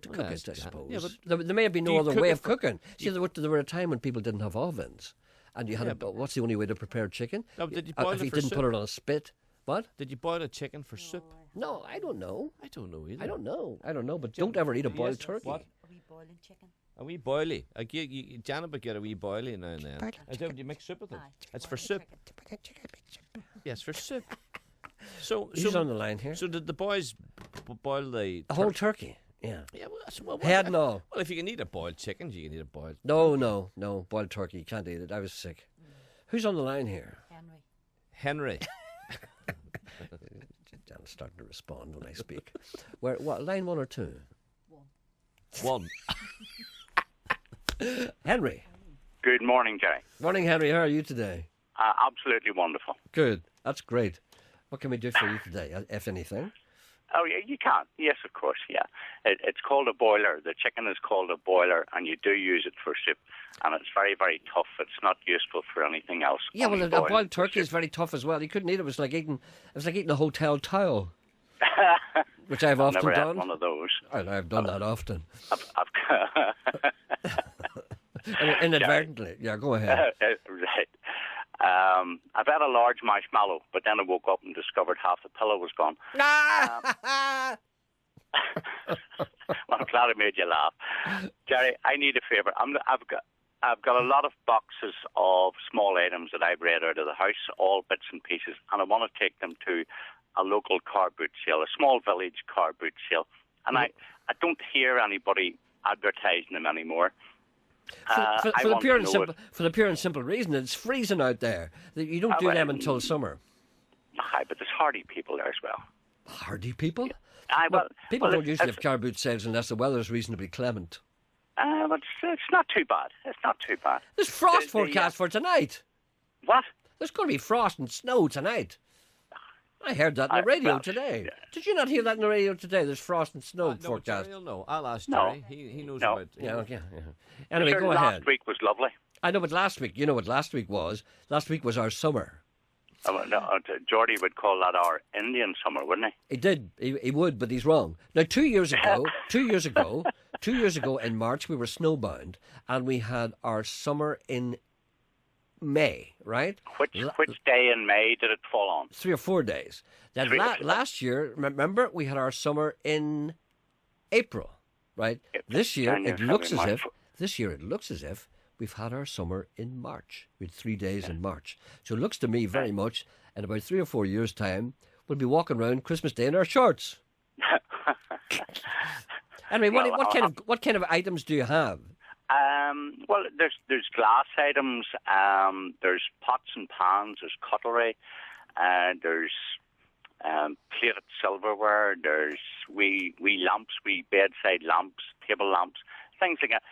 To Well, cook that's it, I that. suppose. Yeah, but there may be do no you other cook way it of for- cooking. See, there were a time when people didn't have ovens, and you had. What's the only way to prepare chicken? No, but did you boil if it you for didn't soup? put it on a spit? What? Did you boil a chicken for soup? No, I don't know. I don't know either. I don't know. But don't ever eat a boiled turkey. What? A wee boilie. Janet would get a wee boilie now and then. Do you make soup with it? It's for soup. Yes, for soup. So He's on the line here. So did the boys boil the whole turkey? Yeah. Yeah. Well, Head no. Well, if you can eat a boiled chicken, you can eat a boiled. No. Boiled turkey. You can't eat it. I was sick. Who's on the line here? Henry. Jan's starting to respond when I speak. What? Line 1 or 2? One. Henry. Good morning, Gerry. Morning, Henry. How are you today? Absolutely wonderful. Good. That's great. What can we do for you today, if anything? Oh, yeah, you can. Yes, of course, yeah. It's called a boiler. The chicken is called a boiler, and you do use it for soup. And it's very, very tough. It's not useful for anything else. Yeah, well, Only a boiled boiled for turkey is very tough as well. You couldn't eat it. It was like eating a hotel tile, which I've often never done. had one of those. I've done that often. I've Inadvertently. Yeah, go ahead. Right. I've had a large marshmallow, but then I woke up and discovered half the pillow was gone. Well, I'm glad I made you laugh. Gerry, I need a favour. I've got a lot of boxes of small items that I've read out of the house, all bits and pieces, and I want to take them to a local car boot sale, a small village car boot sale. And I don't hear anybody advertising them anymore. For the pure and simple reason that it's freezing out there. You don't do them until summer. Aye, but there's hardy people there as well. Hardy people? People don't usually have car boot sales unless the weather's reasonably clement. But it's not too bad. It's not too bad. There's frost forecast for tonight. What? There's going to be frost and snow tonight. I heard that on the radio today. Yeah. Did you not hear that on the radio today? There's frost and snow forecast. No, I'll ask Gerry. He knows about it. Yeah. Anyway, go ahead. Last week was lovely. I know, but last week, you know what last week was? Last week was our summer. Geordie would call that our Indian summer, wouldn't he? He did. He would, but he's wrong. Now, 2 years ago in March, we were snowbound, and we had our summer in May, right? Which day in May did it fall on? 3 or 4 days. Then last year, remember, we had our summer in April, right? This year it looks as if we've had our summer in March. We had 3 days in March. So it looks to me very much in about 3 or 4 years' time, we'll be walking around Christmas Day in our shorts. Anyway, what kind of items do you have? Well, there's glass items, there's pots and pans, there's cutlery, there's plated silverware, there's wee lamps, wee bedside lamps, table lamps, things like that,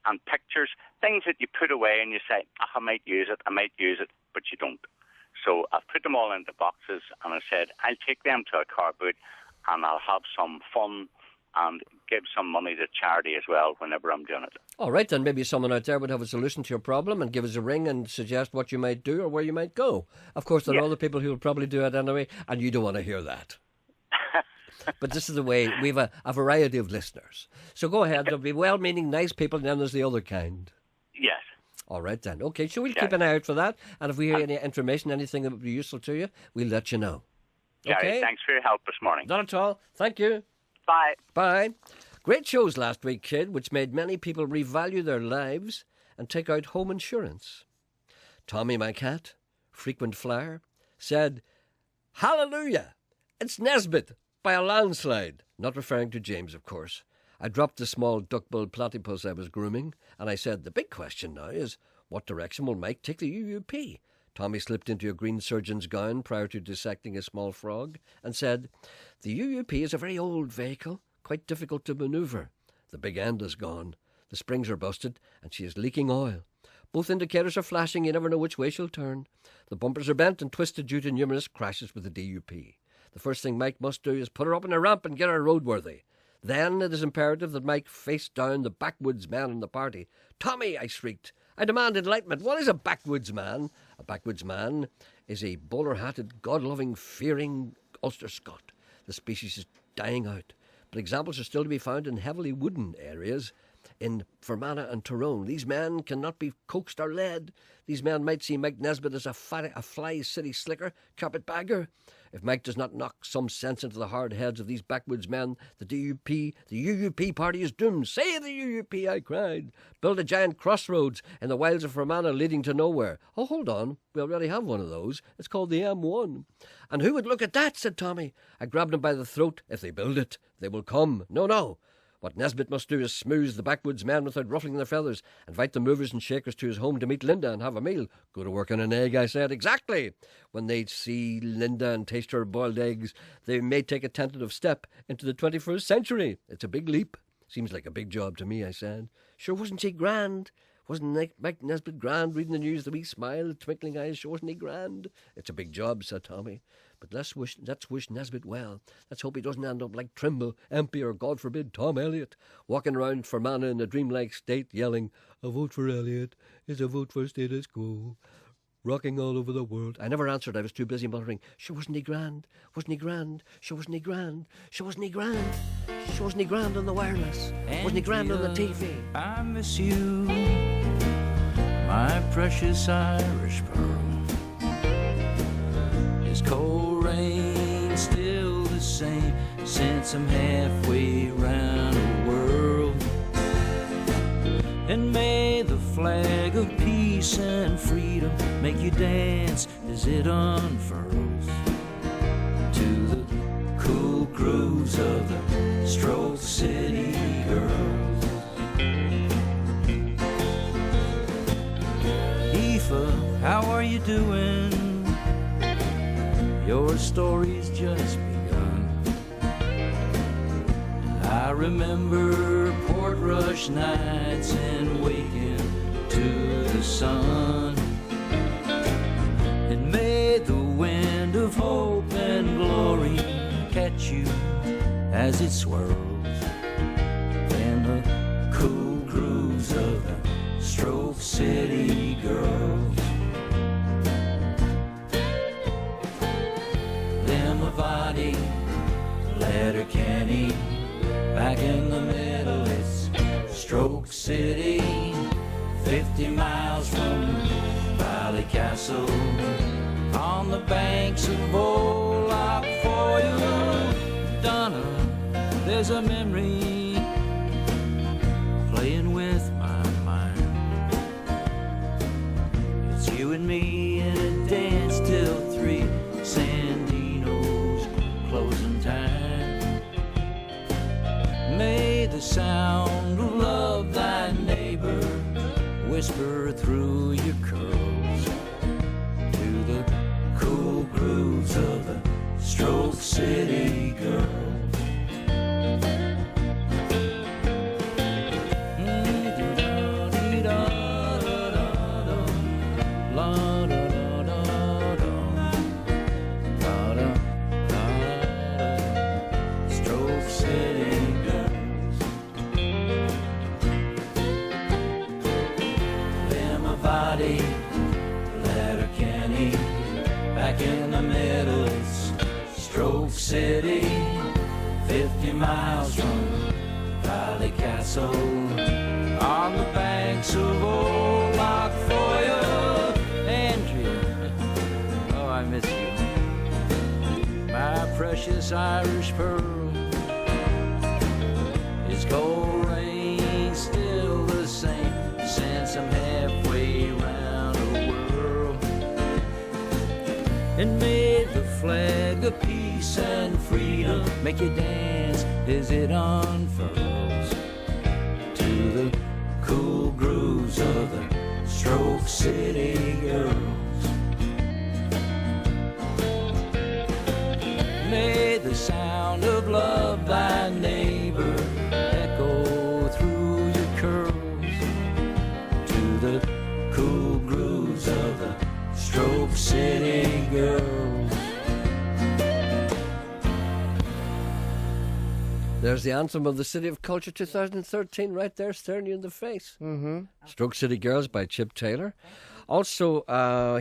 and pictures, things that you put away and you say, I might use it, but you don't. So I've put them all into boxes, and I said, I'll take them to a car boot, and I'll have some fun and give some money to charity as well whenever I'm doing it. All right, then maybe someone out there would have a solution to your problem and give us a ring and suggest what you might do or where you might go. Of course, there are other people who will probably do it anyway, and you don't want to hear that. But this is the way. We have a variety of listeners. So go ahead. There'll be well-meaning, nice people, and then there's the other kind. Yes. All right, then. Okay, so we'll keep an eye out for that. And if we hear any information, anything that would be useful to you, we'll let you know. Gerry, okay? Thanks for your help this morning. Not at all. Thank you. Bye. Bye. Great shows last week, kid, which made many people revalue their lives and take out home insurance. Tommy, my cat, frequent flyer, said, Hallelujah! It's Nesbitt by a landslide. Not referring to James, of course. I dropped the small duck-billed platypus I was grooming, and I said, the big question now is, what direction will Mike take the UUP? Tommy slipped into a green surgeon's gown prior to dissecting a small frog and said, the UUP is a very old vehicle, quite difficult to manoeuvre. The big end is gone. The springs are busted, and she is leaking oil. Both indicators are flashing. You never know which way she'll turn. The bumpers are bent and twisted due to numerous crashes with the DUP. The first thing Mike must do is put her up on a ramp and get her roadworthy. Then it is imperative that Mike face down the backwoods man in the party. "Tommy," I shrieked. I demand enlightenment. What is a backwoods man? A backwoods man is a bowler-hatted, God-loving, fearing Ulster Scot. The species is dying out, but examples are still to be found in heavily wooded areas in Fermanagh and Tyrone. These men cannot be coaxed or led. These men might see Mike Nesbitt as a fly city slicker, carpetbagger. If Mike does not knock some sense into the hard heads of these backwoods men, the UUP party is doomed. Say the UUP, I cried. Build a giant crossroads in the wilds of Fermanagh leading to nowhere. Oh, hold on, we already have one of those. It's called the M1. And who would look at that, said Tommy. I grabbed him by the throat. If they build it, they will come. No. What Nesbitt must do is smooth the backwoods men without ruffling their feathers, invite the movers and shakers to his home to meet Linda and have a meal. Go to work on an egg, I said. Exactly. When they see Linda and taste her boiled eggs, they may take a tentative step into the 21st century. It's a big leap. Seems like a big job to me, I said. Sure, wasn't he grand? Wasn't Mike Nesbitt grand reading the news, the wee smile, the twinkling eyes? Sure, wasn't he grand? It's a big job, said Tommy. But let's wish Nesbitt well. Let's hope he doesn't end up like Trimble, MP, or, God forbid, Tom Elliott, walking around Fermanagh in a dreamlike state yelling, "A vote for Elliott is a vote for status quo," rocking all over the world. I never answered. I was too busy muttering, "Sure, wasn't he grand? Wasn't he grand? Sure, wasn't he grand? Sure, wasn't he grand? Sure, wasn't he grand on the wireless? Wasn't he grand on the TV?" I miss you, my precious Irish pearl. Is cold rain still the same since I'm halfway round the world? And may the flag of peace and freedom make you dance as it unfurls to the cool grooves of the Stroke City girls. Aoife, how are you doing? Your story's just begun. I remember Portrush nights and waking to the sun. And may the wind of hope and glory catch you as it swirls in the cool grooves of the Stroke City girls. Limavady, Letterkenny, back in the middle it's Stroke City, 50 miles from Ballycastle, on the banks of Old Loch Foyle. Donna, there's a memory playing with my mind. It's you and me in a dance till 3, Sandino's closing time. May the sound of love thy neighbor whisper through your curls to the cool grooves of the Stroke City girls. Letterkenny, back in the middle it's Stroke City, 50 miles from Ballycastle, on the banks of Old Loch Foyle. Andrea, oh I miss you, my precious Irish pearl. Is cold rain still the same since I'm halfway round the world? And may the flag of peace and freedom make you dance as it unfurls to the cool grooves of the Stroke City girls. May the sound of love thy neighbor echo through your curls to the cool grooves of the Stroke City girls. There's the anthem of the City of Culture 2013 right there, staring you in the face. Mm-hmm. Stroke City Girls by Chip Taylor. Also,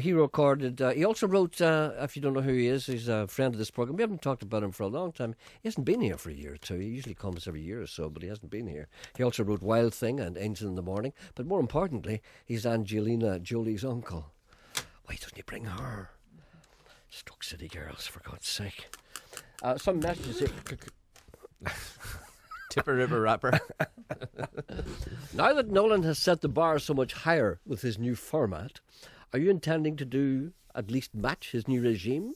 he recorded, he also wrote, if you don't know who he is, he's a friend of this program. We haven't talked about him for a long time. He hasn't been here for a year or two. He usually comes every year or so, but he hasn't been here. He also wrote Wild Thing and Angel in the Morning. But more importantly, he's Angelina Jolie's uncle. Why doesn't he bring her? Stroke City Girls, for God's sake. Some messages here. Tipper River Rapper. Now that Nolan has set the bar so much higher with his new format, are you intending to do at least match his new regime?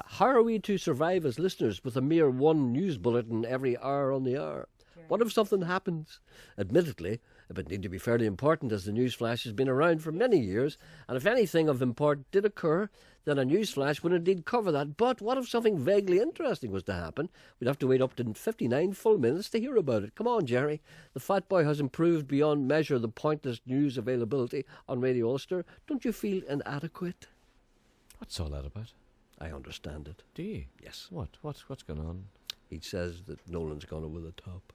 How are we to survive as listeners with a mere one news bulletin every hour on the hour? What if something happens? Admittedly, it would need to be fairly important, as the newsflash has been around for many years, and if anything of import did occur, then a newsflash would indeed cover that. But what if something vaguely interesting was to happen? We'd have to wait up to 59 full minutes to hear about it. Come on, Gerry. The Fat Boy has improved beyond measure the pointless news availability on Radio Ulster. Don't you feel inadequate? What's all that about? I understand it. Do you? Yes. What's going on? He says that Nolan's gone over the top.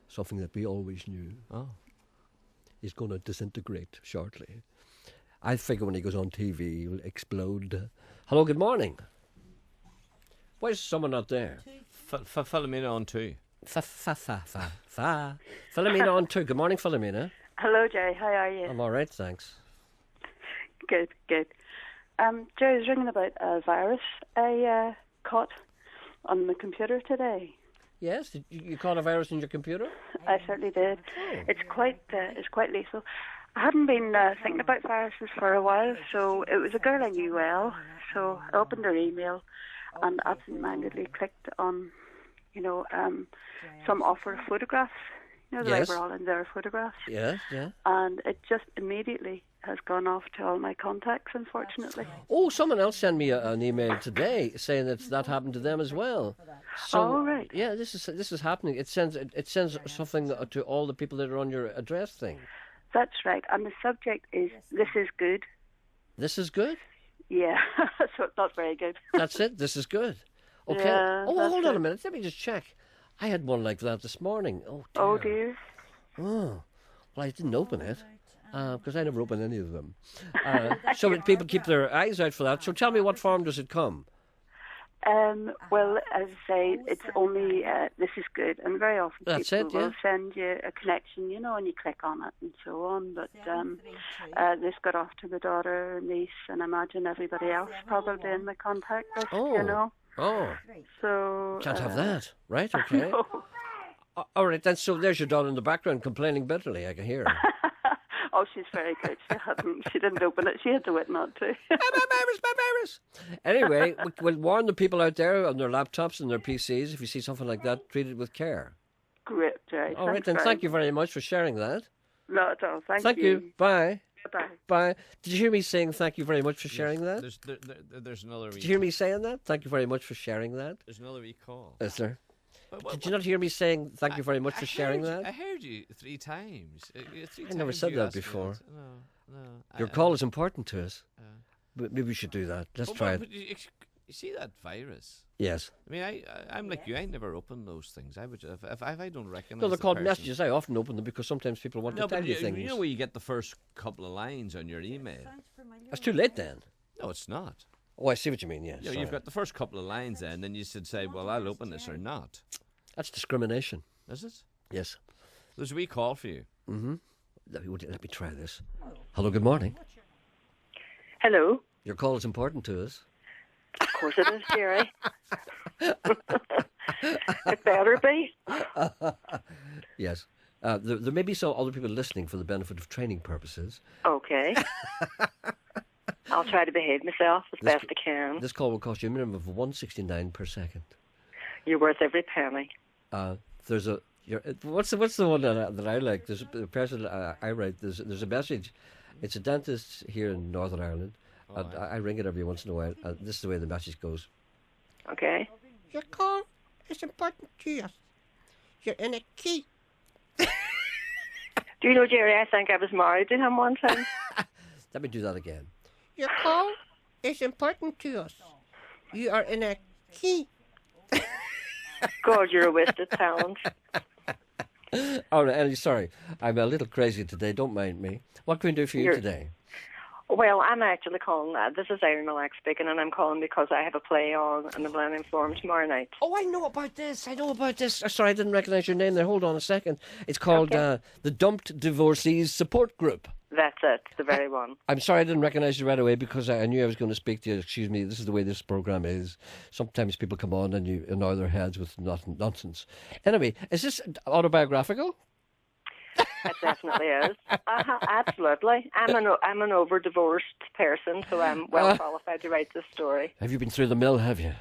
Something that we always knew. Oh. He's going to disintegrate shortly. I figure when he goes on TV, he'll explode. Hello, good morning. Why is someone not there? Philomena on 2. Philomena on 2. Good morning, Philomena. Hello, Gerry. How are you? I'm all right, thanks. Good. Gerry, I was ringing about a virus I caught on my computer today. Yes? Did you caught a virus in your computer? I certainly did. Oh. It's quite lethal. I hadn't been thinking about viruses for a while, so it was a girl I knew well. So I opened her email and absentmindedly clicked on, some offer of photographs. You know, the way we're all in there photographs. Yeah. And it just immediately has gone off to all my contacts, unfortunately. Oh, someone else sent me an email today saying that happened to them as well. So, right. Yeah, this is happening. It sends something to all the people that are on your address thing. That's right. And the subject is, this is good. This is good? Yeah, so it's not very good. That's it? This is good. Okay. Yeah, hold on a minute. Let me just check. I had one like that this morning. Oh, dear. Oh, dear. Oh. Well, I didn't open it. Because I never open any of them. So people keep their eyes out for that. So tell me, what form does it come? Well, as I say, it's only, this is good. And very often people will send you a connection, and you click on it and so on. But this got off to the daughter, niece, and I imagine everybody else probably in the contact list, Oh. So... Can't have that. Right, okay. All right, then, so there's your daughter in the background complaining bitterly. I can hear her. Oh, she's very good. She didn't open it. She had to wait not to. My virus. Anyway, we'll warn the people out there on their laptops and their PCs. If you see something like that, treat it with care. Great, Gerry. All right, then. Thank you very much for sharing that. Not at all. Thank you. Bye. Bye. Bye. Did you hear me saying thank you very much for sharing that? There's another. Did you hear me saying that? Thank you very much for sharing that. There's another recall. Is there? Did you not hear me saying thank you very much for sharing that? I heard you 3 times. I never said that before. No. Your call is important to us. But maybe we should do that. Let's try it. But you see that virus? Yes. I mean, I'm like you. I never open those things. I would if I don't recognize. No, they're called person. messages. I often open them because sometimes people want to tell you things. You know where you get the first couple of lines on your email. It's too late then. No, it's not. Oh, I see what you mean. Yes. You've got the first couple of lines there, and then you should say, "Well, I'll open this or not." That's discrimination. Is it? Yes. There's a wee call for you. Mm-hmm. Let me try this. Hello, good morning. Hello. Your call is important to us. Of course it is, Gerry. It better be. Yes. There may be some other people listening for the benefit of training purposes. Okay. I'll try to behave myself as best I can. This call will cost you a minimum of $1.69 per second. You're worth every penny. There's a what's the one that I like? There's a person I write. There's a message. It's a dentist here in Northern Ireland. I ring it every once in a while. This is the way the message goes. Okay. Your call is important to us. You're in a key. Do you know, Gerry, I think I was married to him one time. Let me do that again. Your call is important to us. You are in a key. God, you're a wasted talent. All right, Ellie, sorry. I'm a little crazy today. Don't mind me. What can we do for you today? Well, I'm actually calling. This is Irene Malack speaking, and I'm calling because I have a play on in the Millennium Forum tomorrow night. Oh, I know about this. Sorry, I didn't recognise your name there. Hold on a second. It's called the Dumped Divorcees Support Group. That's it, the very one. I'm sorry I didn't recognise you right away because I knew I was going to speak to you. Excuse me, this is the way this programme is. Sometimes people come on and you annoy their heads with nonsense. Anyway, is this autobiographical? It definitely is. Absolutely. I'm an over-divorced person, so I'm well qualified to write this story. Have you been through the mill, have you?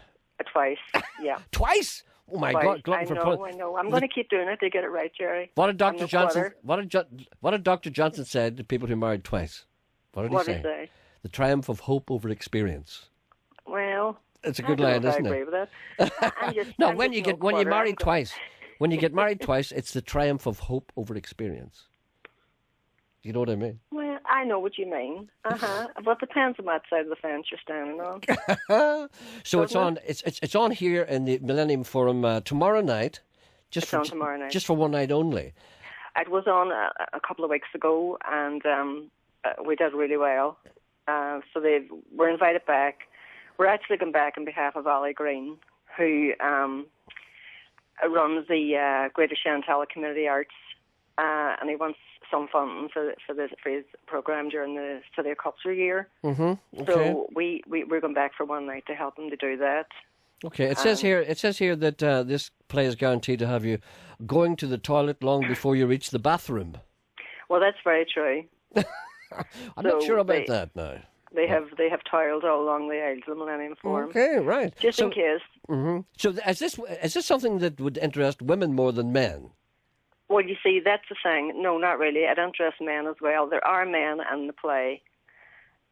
Twice, yeah. Twice? Oh my God! I know. I'm going to keep doing it to get it right, Gerry. What did Dr. Johnson? What did Dr. Johnson say to people who married twice? What did he say? The triumph of hope over experience. Well, it's a good line, isn't it? I agree with that. No, when you marry twice, when you get married twice, it's the triumph of hope over experience. You know what I mean? Well, I know what you mean. But it depends on what side of the fence you're standing on. So it's on here in the Millennium Forum tomorrow night. Tomorrow night. Just for one night only. It was on a couple of weeks ago, and we did really well. So we're invited back. We're actually going back on behalf of Ollie Green, who runs the Greater Shantella Community Arts, and he wants some funding for his programme during the City of Culture year. Mm-hmm. Okay. So we're going back for one night to help him to do that. Okay. It says here that this play is guaranteed to have you going to the toilet long before you reach the bathroom. Well, that's very true. I'm not sure about that now. They have toiled all along the aisles of the Millennium Forum. Okay, right. Just in case. Mm-hmm. So is this something that would interest women more than men? Well, you see, that's the thing. No, not really. It interests men as well. There are men in the play,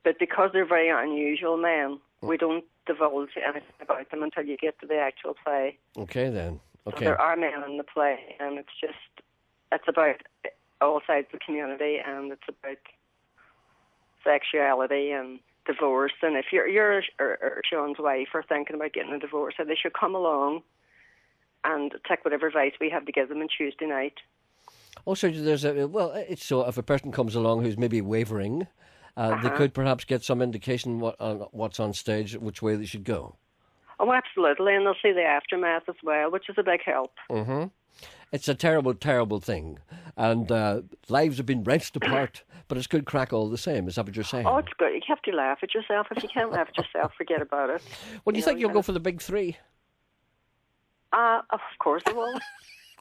but because they're very unusual men, we don't divulge anything about them until you get to the actual play. Okay, then. Okay. So there are men in the play, and it's about all sides of the community, and it's about sexuality and divorce. And if you're Sean's wife or thinking about getting a divorce, they should come along and take whatever advice we have to give them on Tuesday night. Also, it's so if a person comes along who's maybe wavering, they could perhaps get some indication what's on stage, which way they should go. Oh, absolutely, and they'll see the aftermath as well, which is a big help. Mm-hmm. It's a terrible, terrible thing, and lives have been wrenched apart, but it's good crack all the same. Is that what you're saying? Oh, it's good. You have to laugh at yourself. If you can't laugh at yourself, forget about it. Well, do you think you'll go for the big three? Of course I will.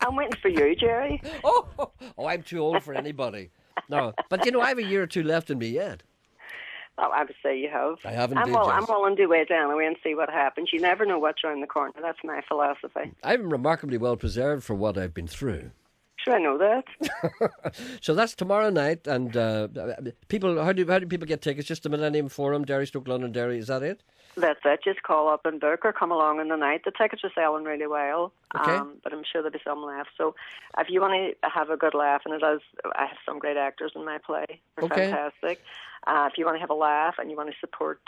I'm waiting for you, Gerry. Oh, I'm too old for anybody. No, but I have a year or two left in me yet. Oh, I would say you have. I haven't. I'm willing to wait anyway and see what happens. You never know what's around the corner. That's my philosophy. I'm remarkably well preserved for what I've been through. Sure, I know that. So that's tomorrow night, and people. How do people get tickets? Just the Millennium Forum, Derry, Stoke London, Derry. Is that it? That's it. Just call up and book or come along in the night. The tickets are selling really well, okay. But I'm sure there'll be some left. So if you want to have a good laugh, and I have some great actors in my play. They're fantastic. If you want to have a laugh and you want to support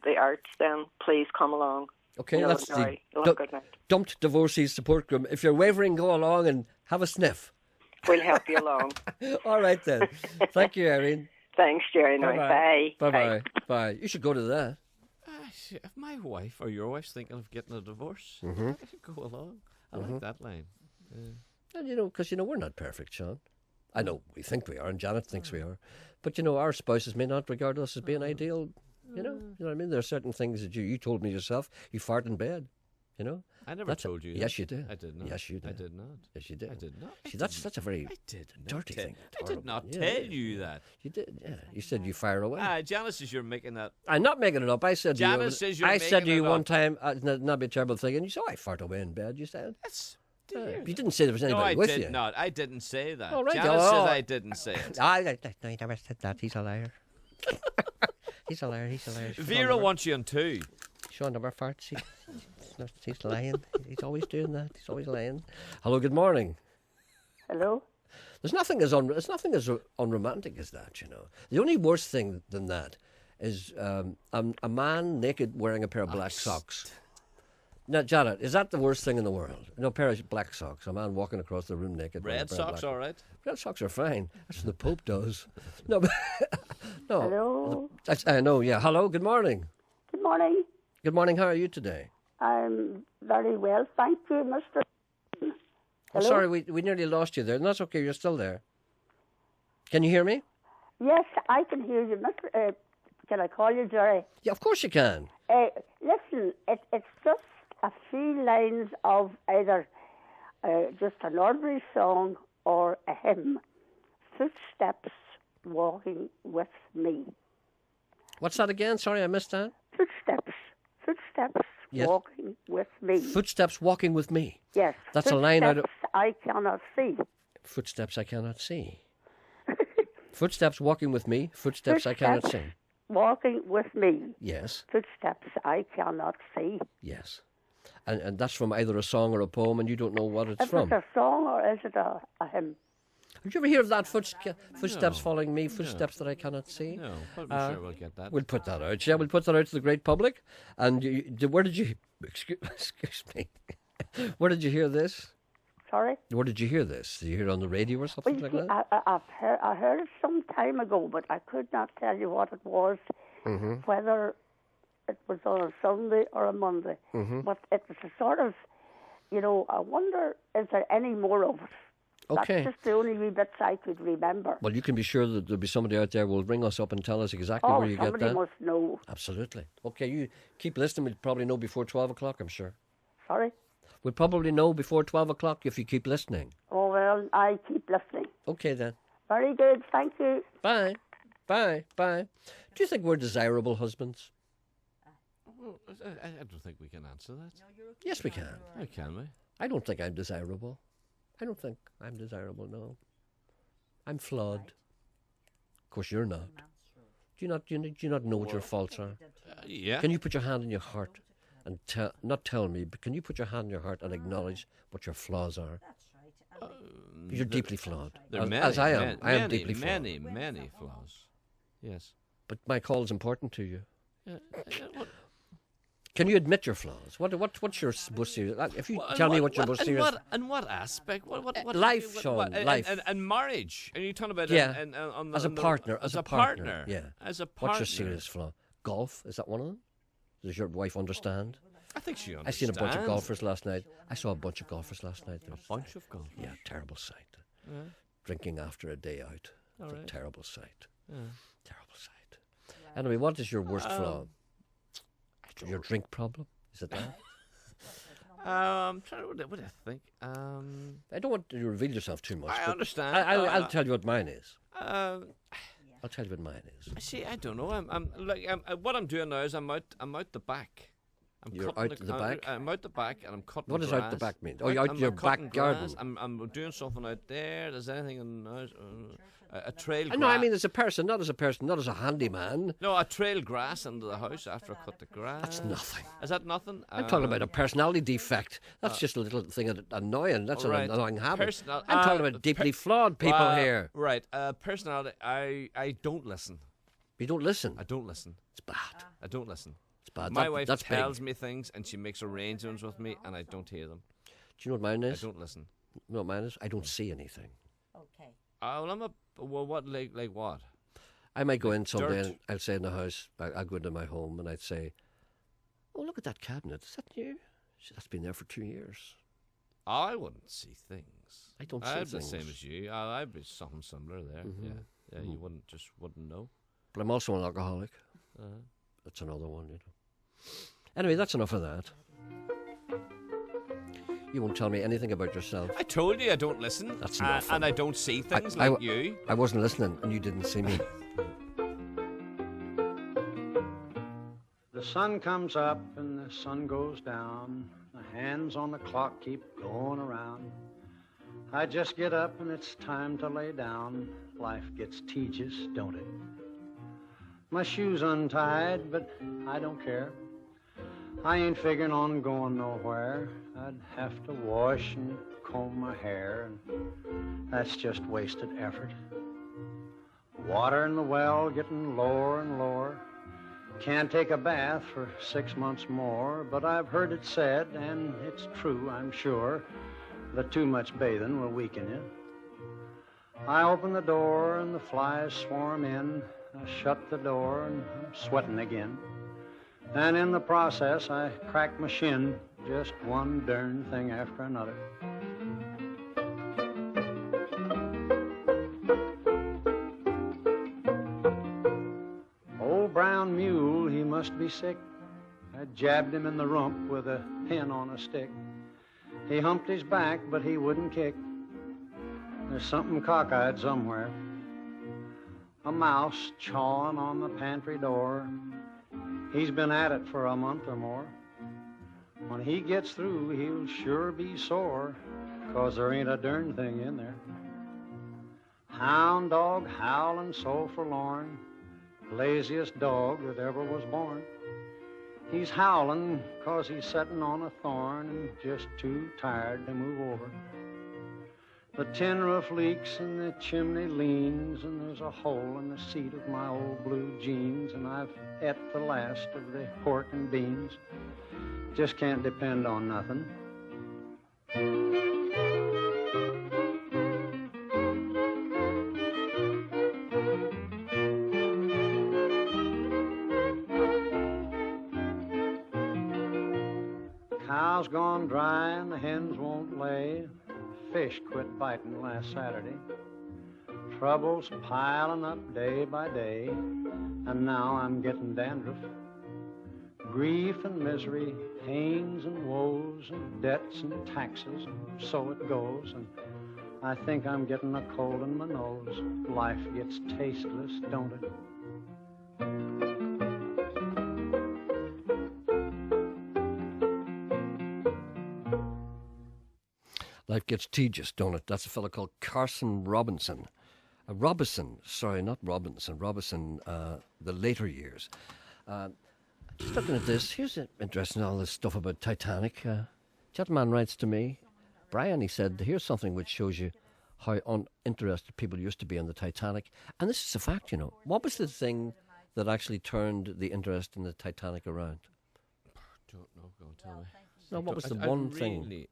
the arts, then please come along. Okay, that's the Dumped Divorcees Support Group. If you're wavering, go along and have a sniff. We'll help you along. All right then. Thank you, Erin. Thanks, Gerry. Bye. Bye. Bye. You should go to that. If my wife or your wife's thinking of getting a divorce, I should go along. I like that line. And because we're not perfect, Sean. I know we think we are, and Janet thinks we are, but our spouses may not regard us as being ideal. You know what I mean? There are certain things that you told me yourself. You fart in bed. I never told you that. Yes, you did. I did not. Yes, you did. I did not. Yes, you did. I did not. See, that's a very dirty thing. I did not tell you that. You did. Yeah, you said you fire away. Janice says you're making that. I'm not making it up. I said Janice says you're I making said to you it one up. time, that'd be a terrible thing, and you said, "I fart away in bed." You said. That's. You didn't say there was anybody no, with I you. did not. I didn't say that. All right. Janice says I didn't say it. No, he never said that. He's a liar. He's a liar. He's a liar. Vera wants you on too. Sean never farts. He's lying. He's always doing that. He's always lying. Hello. Good morning. Hello. There's nothing as unromantic as that. The only worse thing than that is a man naked wearing a pair of black socks. Now, Janet, is that the worst thing in the world? No, pair of black socks. A man walking across the room naked. Red socks, all right. Red socks are fine. That's what the Pope does. No, but no. Hello. I know. Yeah. Hello. Good morning. Good morning. Good morning. How are you today? I'm very well, thank you, Mr. I'm Hello? sorry, we nearly lost you there. No, that's okay. You're still there. Can you hear me? Yes, I can hear you, Mr. Can I call you Gerry? Yeah, of course you can. Listen, it's just a few lines of either just an ordinary song or a hymn. Footsteps walking with me. What's that again? Sorry, I missed that. Footsteps Yes. walking with me. Footsteps walking with me. Yes. That's a line out of... Footsteps I cannot see. Footsteps I cannot see. Footsteps walking with me. Footsteps I cannot see. Walking with me. Yes. Footsteps I cannot see. Yes. And that's from either a song or a poem, and you don't know what it's from. Is it a song or is it a hymn? Did you ever hear of that? Footsteps following me, footsteps that I cannot see? No, but I'm sure we'll get that. We'll put that out. Yeah, we'll put that out to the great public. And where did you... Excuse me. Where did you hear this? Sorry? Where did you hear this? Did you hear it on the radio or something like that? I heard it some time ago, but I could not tell you what it was, whether it was on a Sunday or a Monday. But it was a sort of, I wonder, is there any more of it? Okay. That's just the only wee bits I could remember. Well, you can be sure that there'll be somebody out there who will ring us up and tell us exactly where you get that. Somebody must know. Absolutely. Okay, you keep listening. We'll probably know before 12 o'clock, I'm sure. Sorry? We'll probably know before 12 o'clock if you keep listening. Oh, well, I keep listening. Okay, then. Very good. Thank you. Bye. Bye. Bye. Do you think we're desirable husbands? Well, I don't think we can answer that. Yes, we can. How can we? I don't think I'm desirable. I don't think I'm desirable, no. I'm flawed. Of course, you're not. Do you not know what your faults are? Yeah. Can you put your hand in your heart and not tell me, but can you put your hand in your heart and acknowledge what your flaws are? You're deeply flawed. As I am. I am deeply flawed. Many flaws. Yes. But my call is important to you. What? Can you admit your flaws? What's your most serious? If you tell me what your most serious... In what aspect? What life, Sean, life. And marriage. Are you talking about as a partner? As a partner. Yeah. As a partner. What's your serious flaw? Golf? Is that one of them? Does your wife understand? I think she understands. I seen a bunch of golfers last night. I saw a bunch of golfers last night. A bunch of golfers? Yeah, terrible sight. Yeah. Drinking after a day out. It's a terrible sight. Yeah. Terrible sight. Anyway, what is your worst flaw? Your drink problem? Is it that? I'm trying to... What do I think? I don't want you to reveal yourself too much. I understand. I'll tell you what mine is. I'll tell you what mine is. See, I don't know. What I'm doing now is I'm out the back. You're out the back? I'm out the back and I'm cutting What does grass. out the back mean? Oh, you're out your back garden. I'm doing something out there. There's anything in the house? A trail grass. No, I mean as a person, not as a handyman. No, a trail grass into the house after I cut the grass. That's nothing. Is that nothing? I'm talking about a personality defect. That's just a little thing annoying. That's an annoying habit. I'm talking about deeply flawed people here. Right. Personality, I don't listen. You don't listen? I don't listen. It's bad. I don't listen. It's bad. My wife tells me things and she makes arrangements with me and I don't hear them. Do you know what mine is? I don't listen. You know what mine is? I don't see anything. Okay. What, like what? I might go in someday and I'll say in the house, I'll go into my home and I'd say, oh, look at that cabinet. Is that new? That's been there for 2 years. I wouldn't see things. I don't see things. things. I'd be the same as you. I'd be something similar there. Yeah, you wouldn't know. But I'm also an alcoholic. That's another one, Anyway, that's enough of that. You won't tell me anything about yourself. I told you I don't listen. That's enough. And I don't see things like you. I wasn't listening and you didn't see me. The sun comes up and the sun goes down. The hands on the clock keep going around. I just get up and it's time to lay down. Life gets tedious, don't it? My shoes untied, but I don't care. I ain't figuring on going nowhere. I'd have to wash and comb my hair, and that's just wasted effort. Water in the well getting lower and lower. Can't take a bath for 6 months more, but I've heard it said, and it's true, I'm sure, that too much bathing will weaken you. I open the door and the flies swarm in. I shut the door and I'm sweating again. And in the process, I crack my shin, just one darn thing after another. Old brown mule, he must be sick. I jabbed him in the rump with a pin on a stick. He humped his back, but he wouldn't kick. There's something cockeyed somewhere. A mouse chawing on the pantry door. He's been at it for a month or more. When he gets through, he'll sure be sore, 'cause there ain't a darn thing in there. Hound dog howling so forlorn, laziest dog that ever was born. He's howling 'cause he's sitting on a thorn and just too tired to move over. The tin roof leaks and the chimney leans, and there's a hole in the seat of my old blue jeans, and I've ate the last of the pork and beans. Just can't depend on nothing. Cow's gone dry and the hens won't lay. Fish quit biting last Saturday. Troubles piling up day by day, and now I'm getting dandruff. Grief and misery, pains and woes, and debts and taxes, and so it goes, and I think I'm getting a cold in my nose. Life gets tasteless, don't it? Life gets tedious, don't it? That's a fellow called Carson Robinson. Not Robinson. Robinson, the later years. Just looking at this, here's interesting, all this stuff about Titanic. Gentleman writes to me, Brian, he said, here's something which shows you how uninterested people used to be in the Titanic. And this is a fact, you know. What was the thing that actually turned the interest in the Titanic around? Don't know, go and tell me. No, what was the one thing?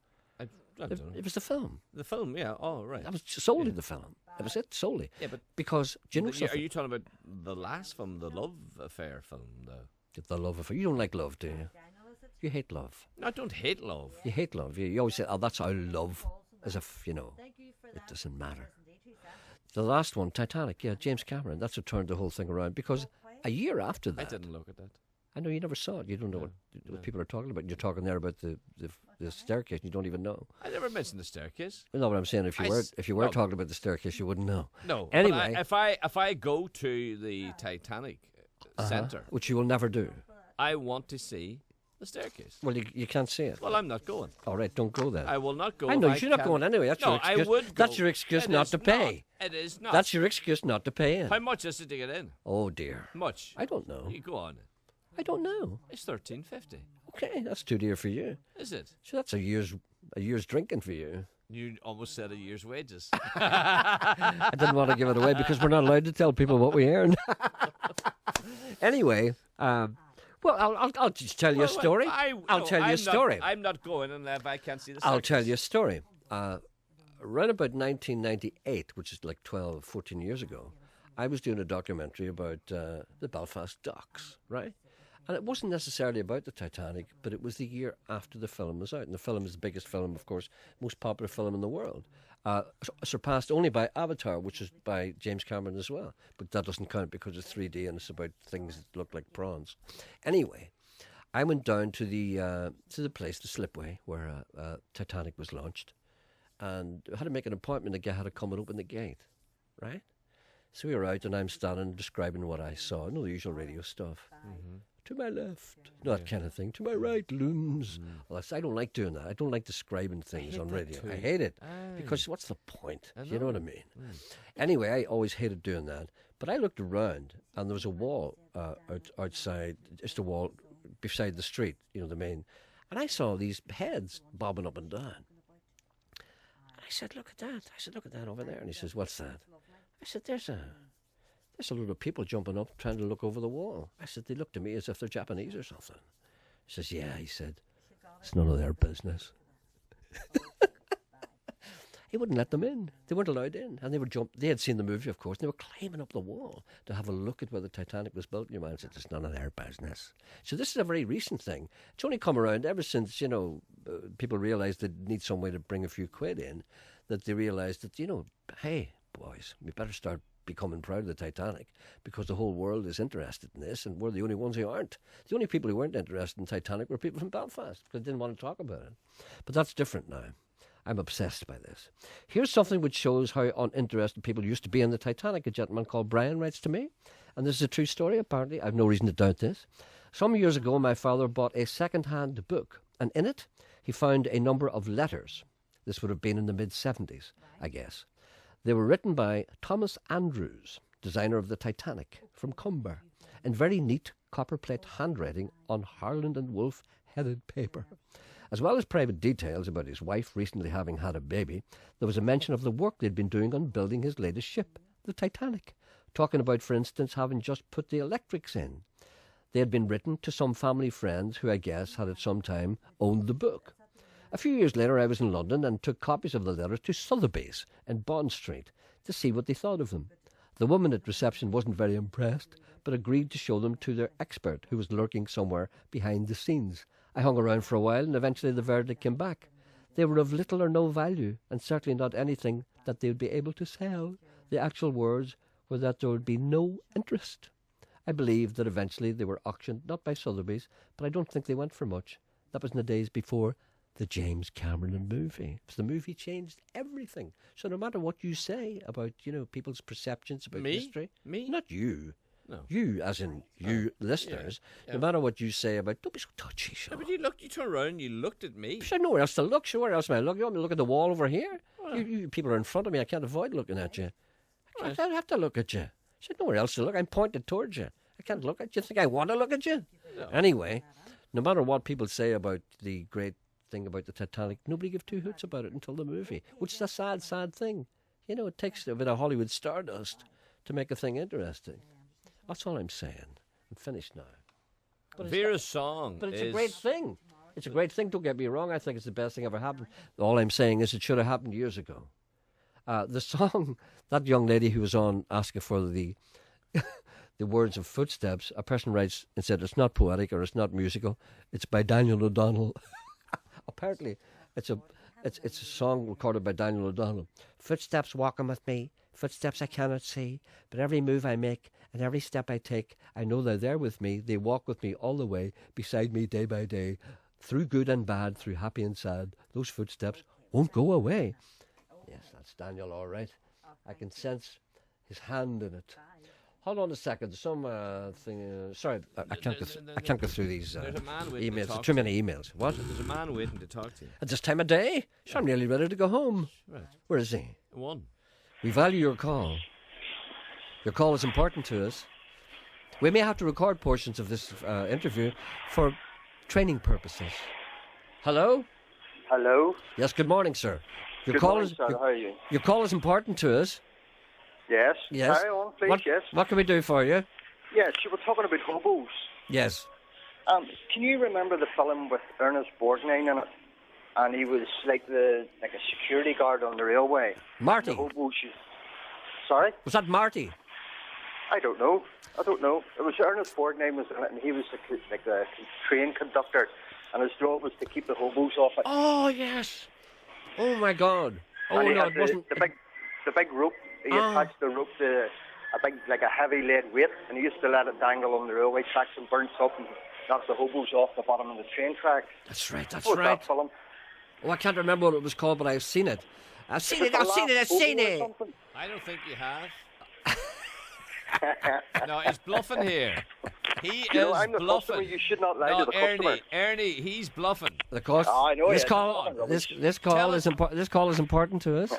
It was the film. The film, yeah. Oh, right. That was solely the film. That was it, solely. Yeah, but because do you know something? Are you talking about the last film, the love affair film, though? The love affair. You don't like love, do you? You hate love. No, I don't hate love. You hate love. You always say, "Oh, that's our love," as if it doesn't matter. The last one, Titanic. Yeah, James Cameron. That's what turned the whole thing around. Because a year after that, I didn't look at that. I know you never saw it. You don't know what people are talking about. You're talking there about the staircase. You don't even know. I never mentioned the staircase. No, but I'm saying if you were talking about the staircase, you wouldn't know. No. Anyway, but if I go to the Titanic Centre, which you will never do, I want to see the staircase. Well, you can't see it. Well, I'm not going. All right, don't go then. I will not go. I know you're not going anyway. That's your excuse. I would go. That's your excuse not to pay. It is not. That's your excuse not to pay in. How much is it to get in? Oh dear. Much? I don't know. You go on. I don't know. It's $13.50. Okay, that's too dear for you. Is it? So that's a year's drinking for you. You almost said a year's wages. I didn't want to give it away because we're not allowed to tell people what we earn. Anyway, well, I'll just tell you a story. I'll tell you a story. I'm not going if I can't see the I'll tell you a story. Around about 1998, which is like 14 years ago, I was doing a documentary about the Belfast docks, right? And it wasn't necessarily about the Titanic, but it was the year after the film was out. And the film is the biggest film, of course, most popular film in the world. Surpassed only by Avatar, which is by James Cameron as well. But that doesn't count because it's 3D and it's about things that look like prawns. Anyway, I went down to the place, the Slipway, where Titanic was launched. And I had to make an appointment. The guy had to come and open the gate, right? So we were out, and I'm standing describing what I saw. The usual radio stuff. Mm-hmm. To my left, that kind of thing. To my right, looms. Well, I don't like doing that. I don't like describing things on radio. I hate it. Because what's the point? You know what I mean? Anyway, I always hated doing that. But I looked around, and there was a wall outside, just a wall beside the street, the main. And I saw these heads bobbing up and down. And I said, look at that. I said, look at that over there. And he says, what's that? I said, there's There's a lot of people jumping up trying to look over the wall. I said, they look to me as if they're Japanese or something. He says, yeah, he said, it's none of their business. He wouldn't let them in. They weren't allowed in. And they had seen the movie, of course, and they were climbing up the wall to have a look at where the Titanic was built. And your man said, it's none of their business. So this is a very recent thing. It's only come around ever since, people realised they need some way to bring a few quid in, that they realised that, hey, boys, we better start becoming proud of the Titanic because the whole world is interested in this and we're the only ones who aren't. The only people who weren't interested in Titanic were people from Belfast because they didn't want to talk about it. But that's different now. I'm obsessed by this. Here's something which shows how uninterested people used to be in the Titanic. A gentleman called Brian writes to me, and this is a true story apparently. I've no reason to doubt this. Some years ago my father bought a second-hand book, and in it he found a number of letters. This would have been in the mid-70s, I guess. They were written by Thomas Andrews, designer of the Titanic, from Cumber, in very neat copperplate handwriting on Harland and Wolff headed paper. As well as private details about his wife recently having had a baby, there was a mention of the work they'd been doing on building his latest ship, the Titanic, talking about, for instance, having just put the electrics in. They had been written to some family friends who, I guess, had at some time owned the book. A few years later, I was in London and took copies of the letters to Sotheby's in Bond Street to see what they thought of them. The woman at reception wasn't very impressed, but agreed to show them to their expert, who was lurking somewhere behind the scenes. I hung around for a while, and eventually the verdict came back. They were of little or no value, and certainly not anything that they would be able to sell. The actual words were that there would be no interest. I believe that eventually they were auctioned, not by Sotheby's, but I don't think they went for much. That was in the days before the James Cameron movie. So the movie changed everything. So no matter what you say about, people's perceptions about history... Me? Not you. No. You, as in you listeners, no matter what you say about, don't be so touchy, No, but you turned around, you looked at me. Sure, nowhere else to look. Sure, where else am I looking? You want me to look at the wall over here? You people are in front of me. I can't avoid looking at you. I have to look at you. Sure, nowhere else to look. I'm pointed towards you. I can't look at you. You think I want to look at you? No. Anyway, no matter what people say about the great thing about the Titanic, nobody gave two hoots about it until the movie, which is a sad, sad thing. It takes a bit of Hollywood stardust to make a thing interesting. That's all I'm saying. I'm finished now. But Vera's song But it's a great thing. It's a great thing, don't get me wrong. I think it's the best thing ever happened. All I'm saying is it should have happened years ago. The song, that young lady who was on asking for the the words of Footsteps, a person writes and said it's not poetic or it's not musical. It's by Daniel O'Donnell. Apparently, it's a song recorded by Daniel O'Donnell. Footsteps walking with me, footsteps I cannot see, but every move I make and every step I take, I know they're there with me. They walk with me all the way, beside me day by day, through good and bad, through happy and sad. Those footsteps won't go away. Yes, that's Daniel, all right. I can sense his hand in it. Hold on a second. There's some thing. Sorry, I can't go through these emails. There's too many emails. What? There's a man waiting to talk to you. At this time of day? Sure, I'm nearly ready to go home. Right. Where is he? One. We value your call. Your call is important to us. We may have to record portions of this interview for training purposes. Hello? Hello? Yes, good morning, sir. Good morning, sir. How are you? Your call is important to us. Yes. Yes. Carry on, please. Yes. What can we do for you? Yes, you were talking about hobos. Yes. Can you remember the film with Ernest Borgnine in it? And he was like a security guard on the railway. Marty. The hobos. Sorry? Was that Marty? I don't know. It was Ernest Borgnine was in it, and he was like the train conductor, and his job was to keep the hobos off it. Oh yes. Oh my God. Oh and he no, had it wasn't. The big rope. He attached the rope to a heavy lead weight, and he used to let it dangle on the railway tracks and burn up and knock the hobos off the bottom of the train tracks. That's right. That's what was right. That film? Oh, I can't remember what it was called, but I've seen it. I've seen it. I don't think you have. No, he's bluffing here. He is I'm the bluffing. Customer. You should not lie to the customer. Ernie, he's bluffing. Of course. I know this call is important to us,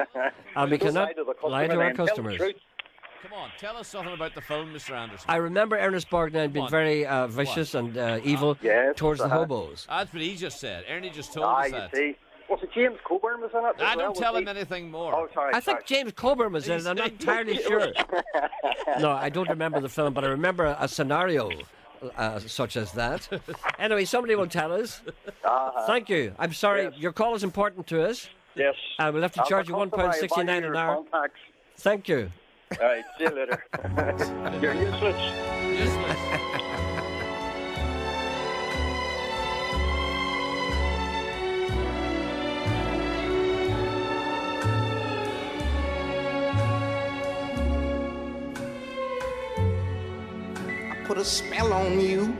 and we cannot lie to our customers. Come on, tell us something about the film, Mr. Anderson. I remember Ernest Borgnine being very vicious and evil towards the hobos. That's what he just said. Ernie just told us that. You see. Was it James Coburn was in it? I don't tell him anything more. Oh, sorry. I think James Coburn was in it. I'm not entirely sure. No, I don't remember the film, but I remember a scenario such as that. Anyway, somebody will tell us. Thank you. I'm sorry. Yes. Your call is important to us. Yes. We'll have to charge you £1.69 an hour. Contacts. Thank you. All right, see you later. You're useless. Put a spell on you.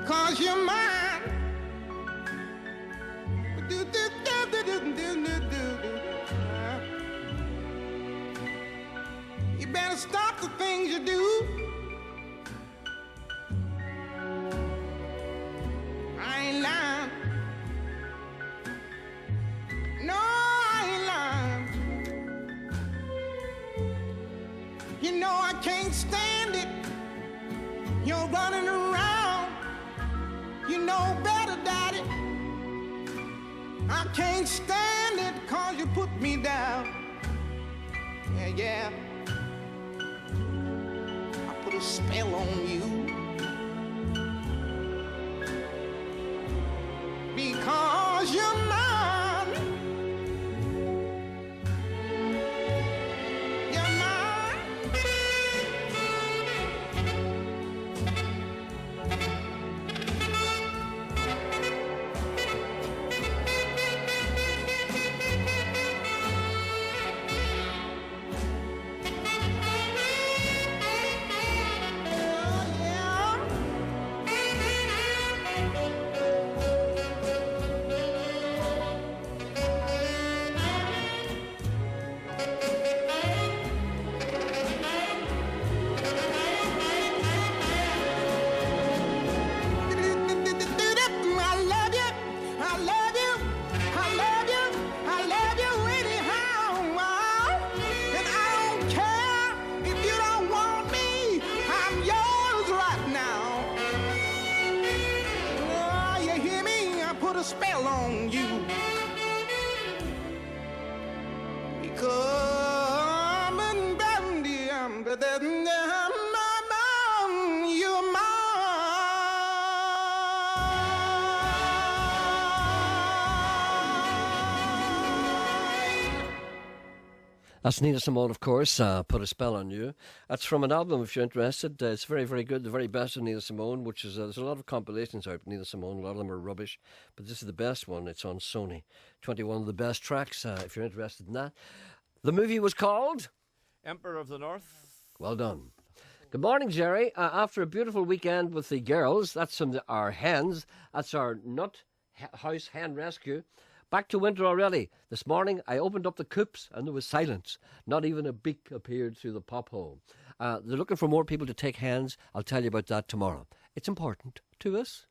Cause you're mine. You better stop the things you do. I ain't lying. No, I ain't lying. You know I can't stand it. You're running around. You know better, Daddy. I can't stand it 'cause you put me down. Yeah, yeah. I put a spell on you. Because you're mine. Spell on you because you're mine. That's Nina Simone, of course, Put a Spell on You. That's from an album, if you're interested. It's very, very good. The very best of Nina Simone, which is, there's a lot of compilations out of Nina Simone. A lot of them are rubbish, but this is the best one. It's on Sony. 21 of the best tracks, if you're interested in that. The movie was called? Emperor of the North. Well done. Good morning, Gerry. After a beautiful weekend with the girls, that's our hens. That's our nut house hen rescue. Back to winter already. This morning I opened up the coops and there was silence. Not even a beak appeared through the pop hole. They're looking for more people to take hens. I'll tell you about that tomorrow. It's important to us.